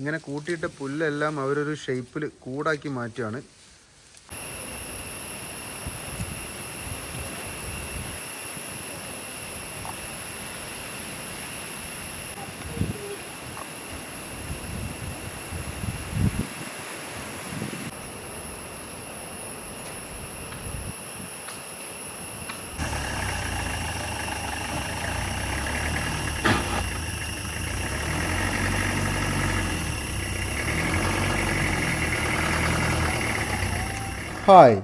ഇങ്ങനെ കൂട്ടിയിട്ട പുല്ലെല്ലാം അവരൊരു ഷേപ്പിൽ കൂടാക്കി മാറ്റുകയാണ്. ഹായ്,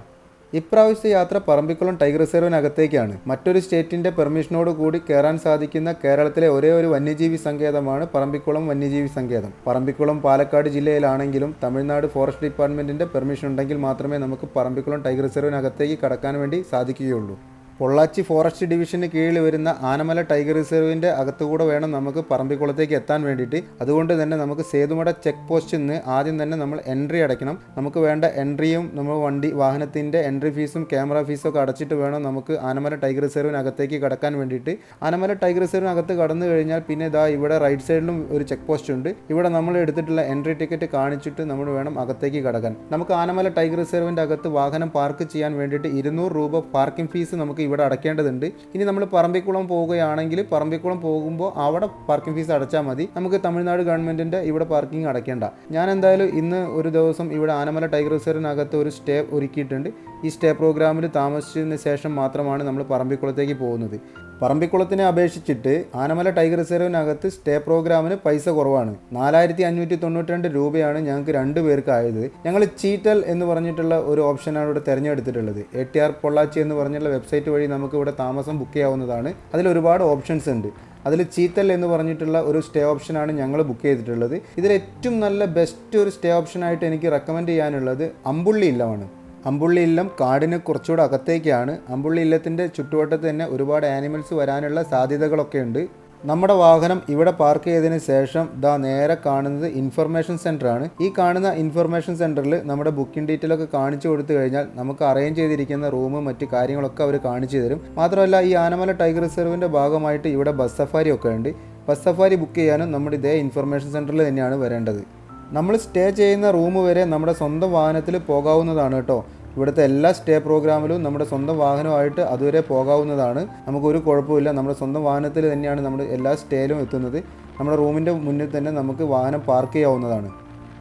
ഇപ്രാവശ്യത്തെ യാത്ര പറമ്പിക്കുളം ടൈഗർ റിസർവിനകത്തേക്കാണ്. മറ്റൊരു സ്റ്റേറ്റിൻ്റെ പെർമിഷനോട് കൂടി കയറാൻ സാധിക്കുന്ന കേരളത്തിലെ ഒരേ ഒരു വന്യജീവി സങ്കേതമാണ് പറമ്പിക്കുളം വന്യജീവി സങ്കേതം. പറമ്പിക്കുളം പാലക്കാട് ജില്ലയിലാണെങ്കിലും തമിഴ്നാട് ഫോറസ്റ്റ് ഡിപ്പാർട്ട്മെൻറ്റിൻ്റെ പെർമിഷൻ ഉണ്ടെങ്കിൽ മാത്രമേ നമുക്ക് പറമ്പിക്കുളം ടൈഗർ റിസർവിനകത്തേക്ക് കടക്കാൻ വേണ്ടി സാധിക്കുകയുള്ളൂ. പൊള്ളാച്ചി ഫോറസ്റ്റ് ഡിവിഷന് കീഴിൽ വരുന്ന ആനമല ടൈഗർ റിസർവിൻ്റെ അകത്തുകൂടെ വേണം നമുക്ക് പറമ്പിക്കുളത്തേക്ക് എത്താൻ വേണ്ടിയിട്ട്. അതുകൊണ്ട് തന്നെ നമുക്ക് സേതുമട ചെക്ക് പോസ്റ്റിൽ നിന്ന് ആദ്യം തന്നെ നമ്മൾ എൻട്രി അടയ്ക്കണം. നമുക്ക് വേണ്ട എൻട്രിയും നമ്മൾ വാഹനത്തിൻ്റെ എൻട്രി ഫീസും ക്യാമറ ഫീസും ഒക്കെ അടച്ചിട്ട് വേണം നമുക്ക് ആനമല ടൈഗർ റിസർവിനകത്തേക്ക് കടക്കാൻ വേണ്ടിയിട്ട്. ആനമല ടൈഗർ റിസർവിനകത്ത് കടന്നു കഴിഞ്ഞാൽ പിന്നെ ഇതാ ഇവിടെ റൈറ്റ് സൈഡിലും ഒരു ചെക്ക് പോസ്റ്റ് ഉണ്ട്. ഇവിടെ നമ്മൾ എടുത്തിട്ടുള്ള എൻട്രി ടിക്കറ്റ് കാണിച്ചിട്ട് നമ്മൾ വേണം അകത്തേക്ക് കടക്കാൻ. നമുക്ക് ആനമല ടൈഗർ റിസർവിൻ്റെ അകത്ത് വാഹനം പാർക്ക് ചെയ്യാൻ വേണ്ടിയിട്ട് 200 രൂപ പാർക്കിംഗ് ഫീസ് നമുക്ക് ഇവിടെ അടയ്ക്കേണ്ടതുണ്ട്. ഇനി നമ്മൾ പറമ്പിക്കുളം പോവുകയാണെങ്കിൽ പറമ്പിക്കുളം പോകുമ്പോൾ അവിടെ പാർക്കിംഗ് ഫീസ് അടച്ചാൽ മതി. നമുക്ക് തമിഴ്നാട് ഗവൺമെൻറ്റിൻ്റെ ഇവിടെ പാർക്കിംഗ് അടയ്ക്കേണ്ട. ഞാൻ എന്തായാലും ഇന്ന് ഒരു ദിവസം ഇവിടെ ആനമല ടൈഗർ റിസർവിനകത്ത് ഒരു സ്റ്റേ ഒരുക്കിയിട്ടുണ്ട്. ഈ സ്റ്റേ പ്രോഗ്രാമിൽ താമസിച്ചതിന് ശേഷം മാത്രമാണ് നമ്മൾ പറമ്പിക്കുളത്തേക്ക് പോകുന്നത്. പറമ്പിക്കുളത്തിനെ അപേക്ഷിച്ചിട്ട് ആനമല ടൈഗർ റിസർവിനകത്ത് സ്റ്റേ പ്രോഗ്രാമിന് പൈസ കുറവാണ്. 4592 രൂപയാണ് ഞങ്ങൾക്ക് 2 പേർക്ക് ആയത്. ഞങ്ങൾ ചീറ്റൽ എന്ന് പറഞ്ഞിട്ടുള്ള ഒരു ഓപ്ഷനാണ് ഇവിടെ തിരഞ്ഞെടുത്തിട്ടുള്ളത്. ATR പൊള്ളാച്ചി എന്ന് പറഞ്ഞുള്ള വെബ്സൈറ്റ് വഴി നമുക്ക് ഇവിടെ താമസം ബുക്ക് ചെയ്യാവുന്നതാണ്. അതിൽ ഒരുപാട് ഓപ്ഷൻസ് ഉണ്ട്. അതിൽ ചീത്തൽ എന്ന് പറഞ്ഞിട്ടുള്ള ഒരു സ്റ്റേ ഓപ്ഷനാണ് ഞങ്ങൾ ബുക്ക് ചെയ്തിട്ടുള്ളത്. ഇതിൽ ഏറ്റവും നല്ല ബെസ്റ്റ് ഒരു സ്റ്റേ ഓപ്ഷനായിട്ട് എനിക്ക് റെക്കമെൻഡ് ചെയ്യാനുള്ളത് അമ്പുള്ളി ഇല്ലമാണ്. അമ്പുള്ളി ഇല്ലം കാടിന് കുറച്ചുകൂടെ അകത്തേക്കാണ്. അമ്പുള്ളി ഇല്ലത്തിൻ്റെ ചുറ്റുവട്ടത്ത് തന്നെ ഒരുപാട് ആനിമൽസ് വരാനുള്ള സാധ്യതകളൊക്കെ ഉണ്ട്. നമ്മുടെ വാഹനം ഇവിടെ പാർക്ക് ചെയ്തതിന് ശേഷം നേരെ കാണുന്നത് ഇൻഫർമേഷൻ സെൻ്ററാണ്. ഈ കാണുന്ന ഇൻഫർമേഷൻ സെൻറ്ററിൽ നമ്മുടെ ബുക്കിംഗ് ഡീറ്റെയിലൊക്കെ കാണിച്ചു കൊടുത്തു കഴിഞ്ഞാൽ നമുക്ക് അറേഞ്ച് ചെയ്തിരിക്കുന്ന റൂമും മറ്റ് കാര്യങ്ങളൊക്കെ അവർ കാണിച്ചു തരും. മാത്രമല്ല ഈ ആനമല ടൈഗർ റിസർവിൻ്റെ ഭാഗമായിട്ട് ഇവിടെ ബസ് സഫാരി ഒക്കെ ഉണ്ട്. ബസ് സഫാരി ബുക്ക് ചെയ്യാനും നമ്മുടെ ഇതേ ഇൻഫർമേഷൻ സെൻറ്ററിൽ തന്നെയാണ് വരേണ്ടത്. നമ്മൾ സ്റ്റേ ചെയ്യുന്ന റൂം വരെ നമ്മുടെ സ്വന്തം വാഹനത്തിൽ പോകാവുന്നതാണ് കേട്ടോ. ഇവിടുത്തെ എല്ലാ സ്റ്റേ പ്രോഗ്രാമിലും നമ്മുടെ സ്വന്തം വാഹനമായിട്ട് അതുവരെ പോകാവുന്നതാണ്. നമുക്കൊരു കുഴപ്പമില്ല. നമ്മുടെ സ്വന്തം വാഹനത്തിൽ തന്നെയാണ് നമ്മൾ എല്ലാ സ്റ്റേയിലും എത്തുന്നത്. നമ്മുടെ റൂമിൻ്റെ മുന്നിൽ തന്നെ നമുക്ക് വാഹനം പാർക്ക് ചെയ്യാവുന്നതാണ്.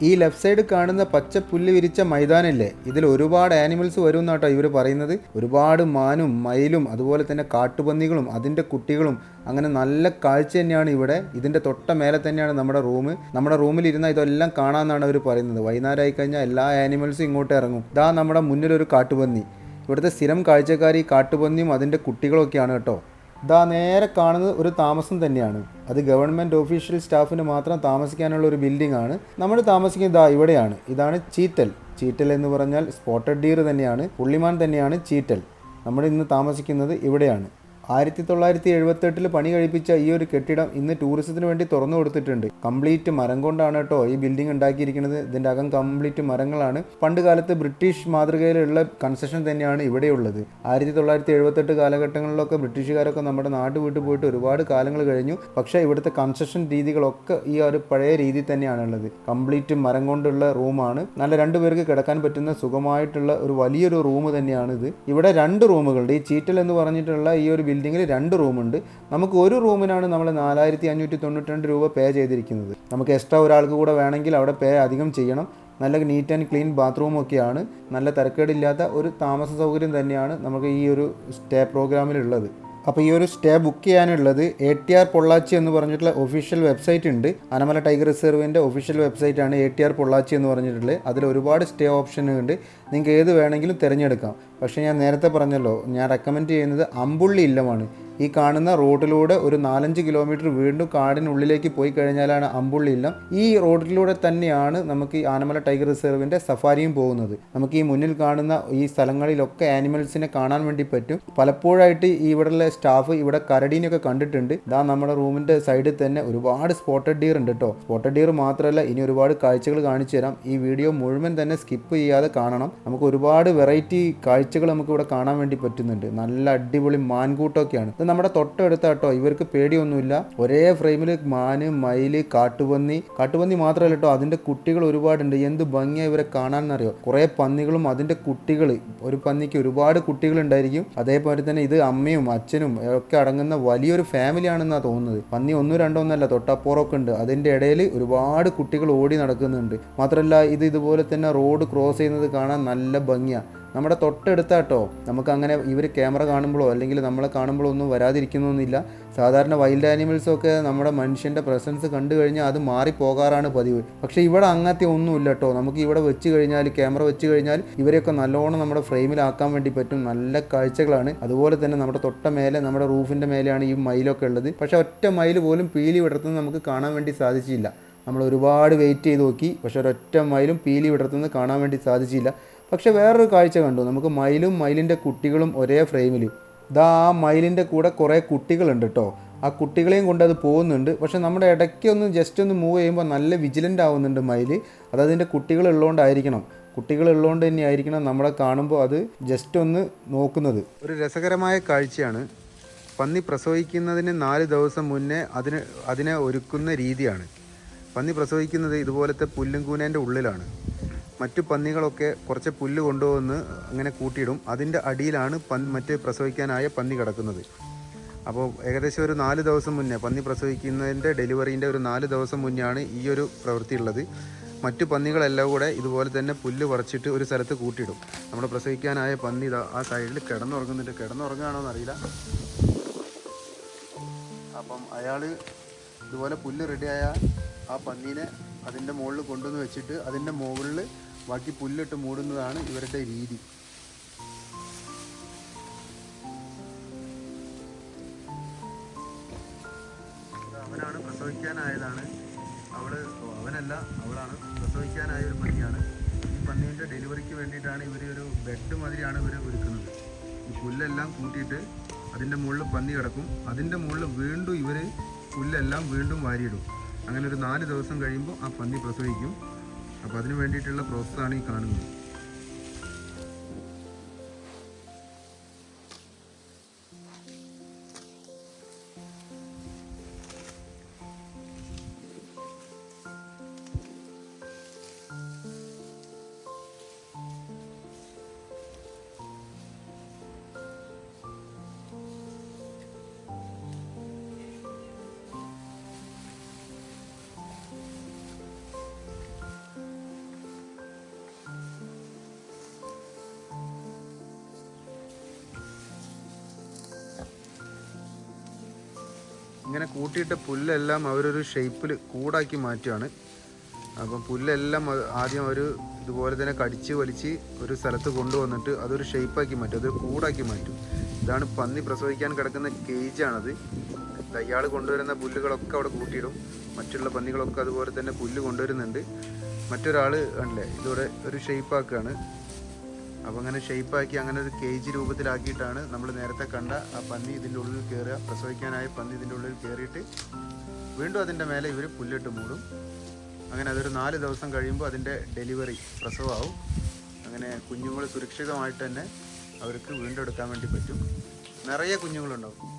ഈ ലെഫ്റ്റ് സൈഡ് കാണുന്ന പച്ച പുല്ല് വിരിച്ച മൈതാനല്ലേ, ഇതിൽ ഒരുപാട് ആനിമൽസ് വരും എന്നാട്ടോ ഇവർ പറയുന്നത്. ഒരുപാട് മാനും മയിലും അതുപോലെ തന്നെ കാട്ടുപന്നികളും അതിൻ്റെ കുട്ടികളും അങ്ങനെ നല്ല കാഴ്ച തന്നെയാണ് ഇവിടെ. ഇതിൻ്റെ തൊട്ട മേലെ തന്നെയാണ് നമ്മുടെ റൂം. നമ്മുടെ റൂമിലിരുന്നാൽ ഇതെല്ലാം കാണാമെന്നാണ് അവർ പറയുന്നത്. വൈകുന്നേരം ആയിക്കഴിഞ്ഞാൽ എല്ലാ ആനിമൽസും ഇങ്ങോട്ട് ഇറങ്ങും. നമ്മുടെ മുന്നിലൊരു കാട്ടുപന്നി. ഇവിടുത്തെ സ്ഥിരം കാഴ്ചക്കാർ ഈ കാട്ടുപന്നിയും അതിൻ്റെ കുട്ടികളൊക്കെയാണ് കേട്ടോ. നേരെ കാണുന്നത് ഒരു താമസം തന്നെയാണ്. അത് ഗവൺമെൻറ് ഓഫീഷ്യൽ സ്റ്റാഫിന് മാത്രം താമസിക്കാനുള്ള ഒരു ബിൽഡിംഗ് ആണ്. നമ്മൾ താമസിക്കുന്നത് ഇവിടെയാണ്. ഇതാണ് ചീറ്റൽ. ചീറ്റൽ എന്ന് പറഞ്ഞാൽ സ്പോട്ടഡ് ഡീർ തന്നെയാണ്, പുള്ളിമാൻ തന്നെയാണ് ചീറ്റൽ. നമ്മൾ ഇന്ന് താമസിക്കുന്നത് ഇവിടെയാണ്. 1978 പണി കഴിപ്പിച്ച ഈ ഒരു കെട്ടിടം ഇന്ന് ടൂറിസത്തിന് വേണ്ടി തുറന്നു കൊടുത്തിട്ടുണ്ട്. കംപ്ലീറ്റ് മരം കൊണ്ടാണ് കേട്ടോ ഈ ബിൽഡിംഗ് ഉണ്ടാക്കിയിരിക്കുന്നത്. ഇതിൻ്റെ അകം കംപ്ലീറ്റ് മരങ്ങളാണ്. പണ്ട് കാലത്ത് ബ്രിട്ടീഷ് മാതൃകയിലുള്ള കൺസ്ട്രക്ഷൻ തന്നെയാണ് ഇവിടെയുള്ളത്. 1978 കാലഘട്ടങ്ങളിലൊക്കെ ബ്രിട്ടീഷുകാരൊക്കെ നമ്മുടെ നാട് വിട്ടു പോയിട്ട് ഒരുപാട് കാലങ്ങൾ കഴിഞ്ഞു. പക്ഷേ ഇവിടുത്തെ കൺസ്ട്രക്ഷൻ രീതികളൊക്കെ ഈ ഒരു പഴയ രീതി തന്നെയാണുള്ളത്. കംപ്ലീറ്റ് മരം കൊണ്ടുള്ള റൂമാണ്. നല്ല 2 പേർക്ക് കിടക്കാൻ പറ്റുന്ന സുഖമായിട്ടുള്ള ഒരു വലിയൊരു റൂം തന്നെയാണിത്. ഇവിടെ 2 റൂമുകളുണ്ട്. ഈ ചീറ്റൽ എന്ന് പറഞ്ഞിട്ടുള്ള ഈ ഒരു ബിൽഡിങ്ങിൽ 2 റൂമുണ്ട്. നമുക്ക് ഒരു റൂമിനാണ് നമ്മൾ 4592 രൂപ പേ ചെയ്തിരിക്കുന്നത്. നമുക്ക് എക്സ്ട്രാ ഒരാൾക്ക് കൂടെ വേണമെങ്കിൽ അവിടെ പേ അധികം ചെയ്യണം. നല്ല നീറ്റ് ആൻഡ് ക്ലീൻ ബാത്റൂമൊക്കെയാണ്. നല്ല തരക്കേടില്ലാത്ത ഒരു താമസ സൗകര്യം തന്നെയാണ് നമുക്ക് ഈ ഒരു സ്റ്റേ പ്രോഗ്രാമിലുള്ളത്. അപ്പോൾ ഈ ഒരു സ്റ്റേ ബുക്ക് ചെയ്യാനുള്ളത് ATR പൊള്ളാച്ചി എന്ന് പറഞ്ഞിട്ടുള്ള ഒഫീഷ്യൽ വെബ്സൈറ്റ് ഉണ്ട്. ആനമല ടൈഗർ റിസർവിൻ്റെ ഒഫീഷ്യൽ വെബ്സൈറ്റാണ് ATR പൊള്ളാച്ചി എന്ന് പറഞ്ഞിട്ടുള്ളത്. അതിൽ ഒരുപാട് സ്റ്റേ ഓപ്ഷനുണ്ട്. നിങ്ങൾക്ക് ഏത് വേണമെങ്കിലും തിരഞ്ഞെടുക്കാം. പക്ഷേ ഞാൻ നേരത്തെ പറഞ്ഞല്ലോ, ഞാൻ റെക്കമെൻഡ് ചെയ്യുന്നത് അമ്പുള്ളി ഇല്ലമാണ്. ഈ കാണുന്ന റോഡിലൂടെ ഒരു 4-5 കിലോമീറ്റർ വീണ്ടും കാടിനുള്ളിലേക്ക് പോയി കഴിഞ്ഞാലാണ് അമ്പുള്ളി ഇല്ലം. ഈ റോഡിലൂടെ തന്നെയാണ് നമുക്ക് ഈ ആനമല ടൈഗർ റിസർവിൻ്റെ സഫാരിയും പോകുന്നത്. നമുക്ക് ഈ മുന്നിൽ കാണുന്ന ഈ സ്ഥലങ്ങളിലൊക്കെ ആനിമൽസിനെ കാണാൻ വേണ്ടി പറ്റും. പലപ്പോഴായിട്ട് ഈ ഇവിടെയുള്ള സ്റ്റാഫ് ഇവിടെ കരടീനൊക്കെ കണ്ടിട്ടുണ്ട്. നമ്മുടെ റൂമിൻ്റെ സൈഡിൽ തന്നെ ഒരുപാട് സ്പോട്ടഡ് ഡീർ ഉണ്ട് കേട്ടോ. സ്പോട്ടഡ് ഡീർ മാത്രമല്ല, ഇനി ഒരുപാട് കാഴ്ചകൾ കാണിച്ചു തരാം. ഈ വീഡിയോ മുഴുവൻ തന്നെ സ്കിപ്പ് ചെയ്യാതെ കാണണം. നമുക്ക് ഒരുപാട് വെറൈറ്റി കാഴ്ചകൾ നമുക്ക് ഇവിടെ കാണാൻ വേണ്ടി പറ്റുന്നുണ്ട്. നല്ല അടിപൊളി മാൻകൂട്ടമൊക്കെയാണ്. ഇത് നമ്മുടെ തൊട്ടടുത്താട്ടോ, ഇവർക്ക് പേടിയൊന്നുമില്ല. ഒരേ ഫ്രെയിമിൽ മാന്, മയില്, കാട്ടുപന്നി മാത്രമല്ല കേട്ടോ, അതിൻ്റെ കുട്ടികൾ ഒരുപാടുണ്ട്. എന്ത് ഭംഗിയാണ് ഇവരെ കാണാനെന്നറിയോ. കുറേ പന്നികളും അതിൻ്റെ കുട്ടികൾ, ഒരു പന്നിക്ക് ഒരുപാട് കുട്ടികളുണ്ടായിരിക്കും. അതേപോലെ തന്നെ ഇത് അമ്മയും അച്ഛനും ഒക്കെ അടങ്ങുന്ന വലിയൊരു ഫാമിലിയാണെന്നാണ് തോന്നുന്നത്. പന്നി ഒന്നും രണ്ടോ ഒന്നല്ല, തൊട്ടപ്പുറമൊക്കെ ഉണ്ട്. അതിൻ്റെ ഇടയിൽ ഒരുപാട് കുട്ടികൾ ഓടി നടക്കുന്നുണ്ട്. മാത്രമല്ല ഇത് ഇതുപോലെ തന്നെ റോഡ് ക്രോസ് ചെയ്യുന്നത് കാണാൻ നല്ല ഭംഗിയാണ്. നമ്മുടെ തൊട്ടടുത്താട്ടോ. നമുക്ക് അങ്ങനെ ഇവർ ക്യാമറ കാണുമ്പോഴോ അല്ലെങ്കിൽ നമ്മളെ കാണുമ്പോഴോ ഒന്നും വരാതിരിക്കുന്നൊന്നുമില്ല. സാധാരണ വൈൽഡ് ആനിമൽസൊക്കെ നമ്മുടെ മനുഷ്യൻ്റെ പ്രസൻസ് കണ്ടു കഴിഞ്ഞാൽ അത് മാറിപ്പോകാറാണ് പതിവ്. പക്ഷേ ഇവിടെ അങ്ങനത്തെ ഒന്നുമില്ല കേട്ടോ. നമുക്ക് ഇവിടെ വെച്ച് കഴിഞ്ഞാൽ, ക്യാമറ വെച്ച് കഴിഞ്ഞാൽ ഇവരെയൊക്കെ നല്ലോണം നമ്മുടെ ഫ്രെയിമിലാക്കാൻ വേണ്ടി പറ്റും. നല്ല കാഴ്ചകളാണ്. അതുപോലെ തന്നെ നമ്മുടെ തൊട്ട മേലെ, നമ്മുടെ റൂഫിൻ്റെ മേലെയാണ് ഈ മയിലൊക്കെ ഉള്ളത്. പക്ഷേ ഒറ്റ മയിൽ പോലും പീലി വിടർത്തുന്നത് നമുക്ക് കാണാൻ വേണ്ടി സാധിച്ചില്ല. നമ്മൾ ഒരുപാട് വെയിറ്റ് ചെയ്ത് നോക്കി, പക്ഷേ ഒരൊറ്റ മയിലും പീലി വിടർത്തുന്നത് കാണാൻ വേണ്ടി സാധിച്ചില്ല. പക്ഷേ വേറൊരു കാഴ്ച കണ്ടു. നമുക്ക് മയിലും മയിലിൻ്റെ കുട്ടികളും ഒരേ ഫ്രെയിമിൽ. ഇതാ ആ മയിലിൻ്റെ കൂടെ കുറേ കുട്ടികളുണ്ട് കേട്ടോ. ആ കുട്ടികളെയും കൊണ്ട് അത് പോകുന്നുണ്ട്. പക്ഷേ നമ്മുടെ ഇടയ്ക്ക് ഒന്ന് ജസ്റ്റ് ഒന്ന് മൂവ് ചെയ്യുമ്പോൾ നല്ല വിജിലൻ്റ് ആവുന്നുണ്ട് മയിൽ. അതതിൻ്റെ കുട്ടികളുള്ളതുകൊണ്ടായിരിക്കണം. കുട്ടികളുള്ളതുകൊണ്ട് തന്നെ ആയിരിക്കണം നമ്മളെ കാണുമ്പോൾ അത് ജസ്റ്റ് ഒന്ന് നോക്കുന്നത്. ഒരു രസകരമായ കാഴ്ചയാണ്. പന്നി പ്രസവിക്കുന്നതിന് 4 ദിവസം മുന്നേ അതിനെ ഒരുക്കുന്ന രീതിയാണ്. പന്നി പ്രസവിക്കുന്നത് ഇതുപോലത്തെ പുല്ലും കൂനേൻ്റെ ഉള്ളിലാണ്. മറ്റു പന്നികളൊക്കെ കുറച്ച് പുല്ല് കൊണ്ടുവന്ന് അങ്ങനെ കൂട്ടിയിടും. അതിൻ്റെ അടിയിലാണ് മറ്റ് പ്രസവിക്കാനായ പന്നി കിടക്കുന്നത്. അപ്പോൾ ഏകദേശം ഒരു 4 ദിവസം മുന്നേ, പന്നി പ്രസവിക്കുന്നതിൻ്റെ ഡെലിവറീൻ്റെ ഒരു 4 ദിവസം മുന്നെയാണ് ഈ ഒരു പ്രവൃത്തി ഉള്ളത്. മറ്റു പന്നികളെല്ലാം കൂടെ ഇതുപോലെ തന്നെ പുല്ല് പറിച്ചിട്ട് ഒരു സ്ഥലത്ത് കൂട്ടിയിടും. നമ്മുടെ പ്രസവിക്കാനായ പന്നി ആ സൈഡിൽ കിടന്നുറങ്ങുന്നുണ്ട്. കിടന്നുറങ്ങുകയാണോ എന്നറിയില്ല. അപ്പം അയാൾ ഇതുപോലെ പുല്ല് റെഡിയായ ആ പന്നീനെ അതിൻ്റെ മുകളിൽ കൊണ്ടുവന്ന് വെച്ചിട്ട് അതിൻ്റെ മുകളിൽ ബാക്കി പുല്ലിട്ട് മൂടുന്നതാണ് ഇവരുടെ രീതി. അവനാണ് പ്രസവിക്കാനായതാണ്. അവനല്ല, അവളാണ് പ്രസവിക്കാനായ ഒരു പന്നിയാണ്. ഈ പന്നീൻ്റെ ഡെലിവറിക്ക് വേണ്ടിയിട്ടാണ് ഇവർ ഒരു ബെഡ് മാതിരിയാണ് ഇവർ ഒരുക്കുന്നത്. ഈ പുല്ലെല്ലാം കൂട്ടിയിട്ട് അതിൻ്റെ മുകളിൽ പന്നി കിടക്കും. അതിൻ്റെ മുകളിൽ വീണ്ടും ഇവർ പുല്ലെല്ലാം വീണ്ടും വാരിയിടും. അങ്ങനെ ഒരു 4 ദിവസം കഴിയുമ്പോൾ ആ പന്നി പ്രസവിക്കും. അപ്പോൾ അതിന് വേണ്ടിയിട്ടുള്ള പ്രോസസ്സാണ് ഈ കാണുന്നത്. ഇങ്ങനെ കൂട്ടിയിട്ട പുല്ലെല്ലാം അവരൊരു ഷേപ്പിൽ കൂടാക്കി മാറ്റുകയാണ്. അപ്പം പുല്ലെല്ലാം ആദ്യം അവർ ഇതുപോലെ തന്നെ കടിച്ച് വലിച്ച് ഒരു സ്ഥലത്ത് കൊണ്ടുവന്നിട്ട് അതൊരു ഷേപ്പാക്കി മാറ്റും, അതൊരു കൂടാക്കി മാറ്റും. ഇതാണ് പന്നി പ്രസവിക്കാൻ കിടക്കുന്ന കേജാണത്. അയാൾ കൊണ്ടുവരുന്ന പുല്ലുകളൊക്കെ അവിടെ കൂട്ടിയിടും. മറ്റുള്ള പന്നികളൊക്കെ അതുപോലെ തന്നെ പുല്ല് കൊണ്ടുവരുന്നുണ്ട്. മറ്റൊരാൾ കണ്ടില്ലേ, ഇതോടെ ഒരു ഷേപ്പാക്കുകയാണ്. അപ്പോൾ അങ്ങനെ ഷേപ്പാക്കി അങ്ങനെ ഒരു കേജ് രൂപത്തിലാക്കിയിട്ടാണ് നമ്മൾ നേരത്തെ കണ്ട ആ പന്നി ഇതിൻ്റെ ഉള്ളിൽ കയറുക. പ്രസവിക്കാനായ പന്നി ഇതിൻ്റെ ഉള്ളിൽ കയറിയിട്ട് വീണ്ടും അതിൻ്റെ മേലെ ഇവർ പുല്ലിട്ട് മൂടും. അങ്ങനെ അതൊരു 4 ദിവസം കഴിയുമ്പോൾ അതിൻ്റെ ഡെലിവറി, പ്രസവമാവും. അങ്ങനെ കുഞ്ഞുങ്ങൾ സുരക്ഷിതമായിട്ട് തന്നെ അവർക്ക് വീണ്ടെടുക്കാൻ വേണ്ടി പറ്റും. നിറയെ കുഞ്ഞുങ്ങളുണ്ടാവും.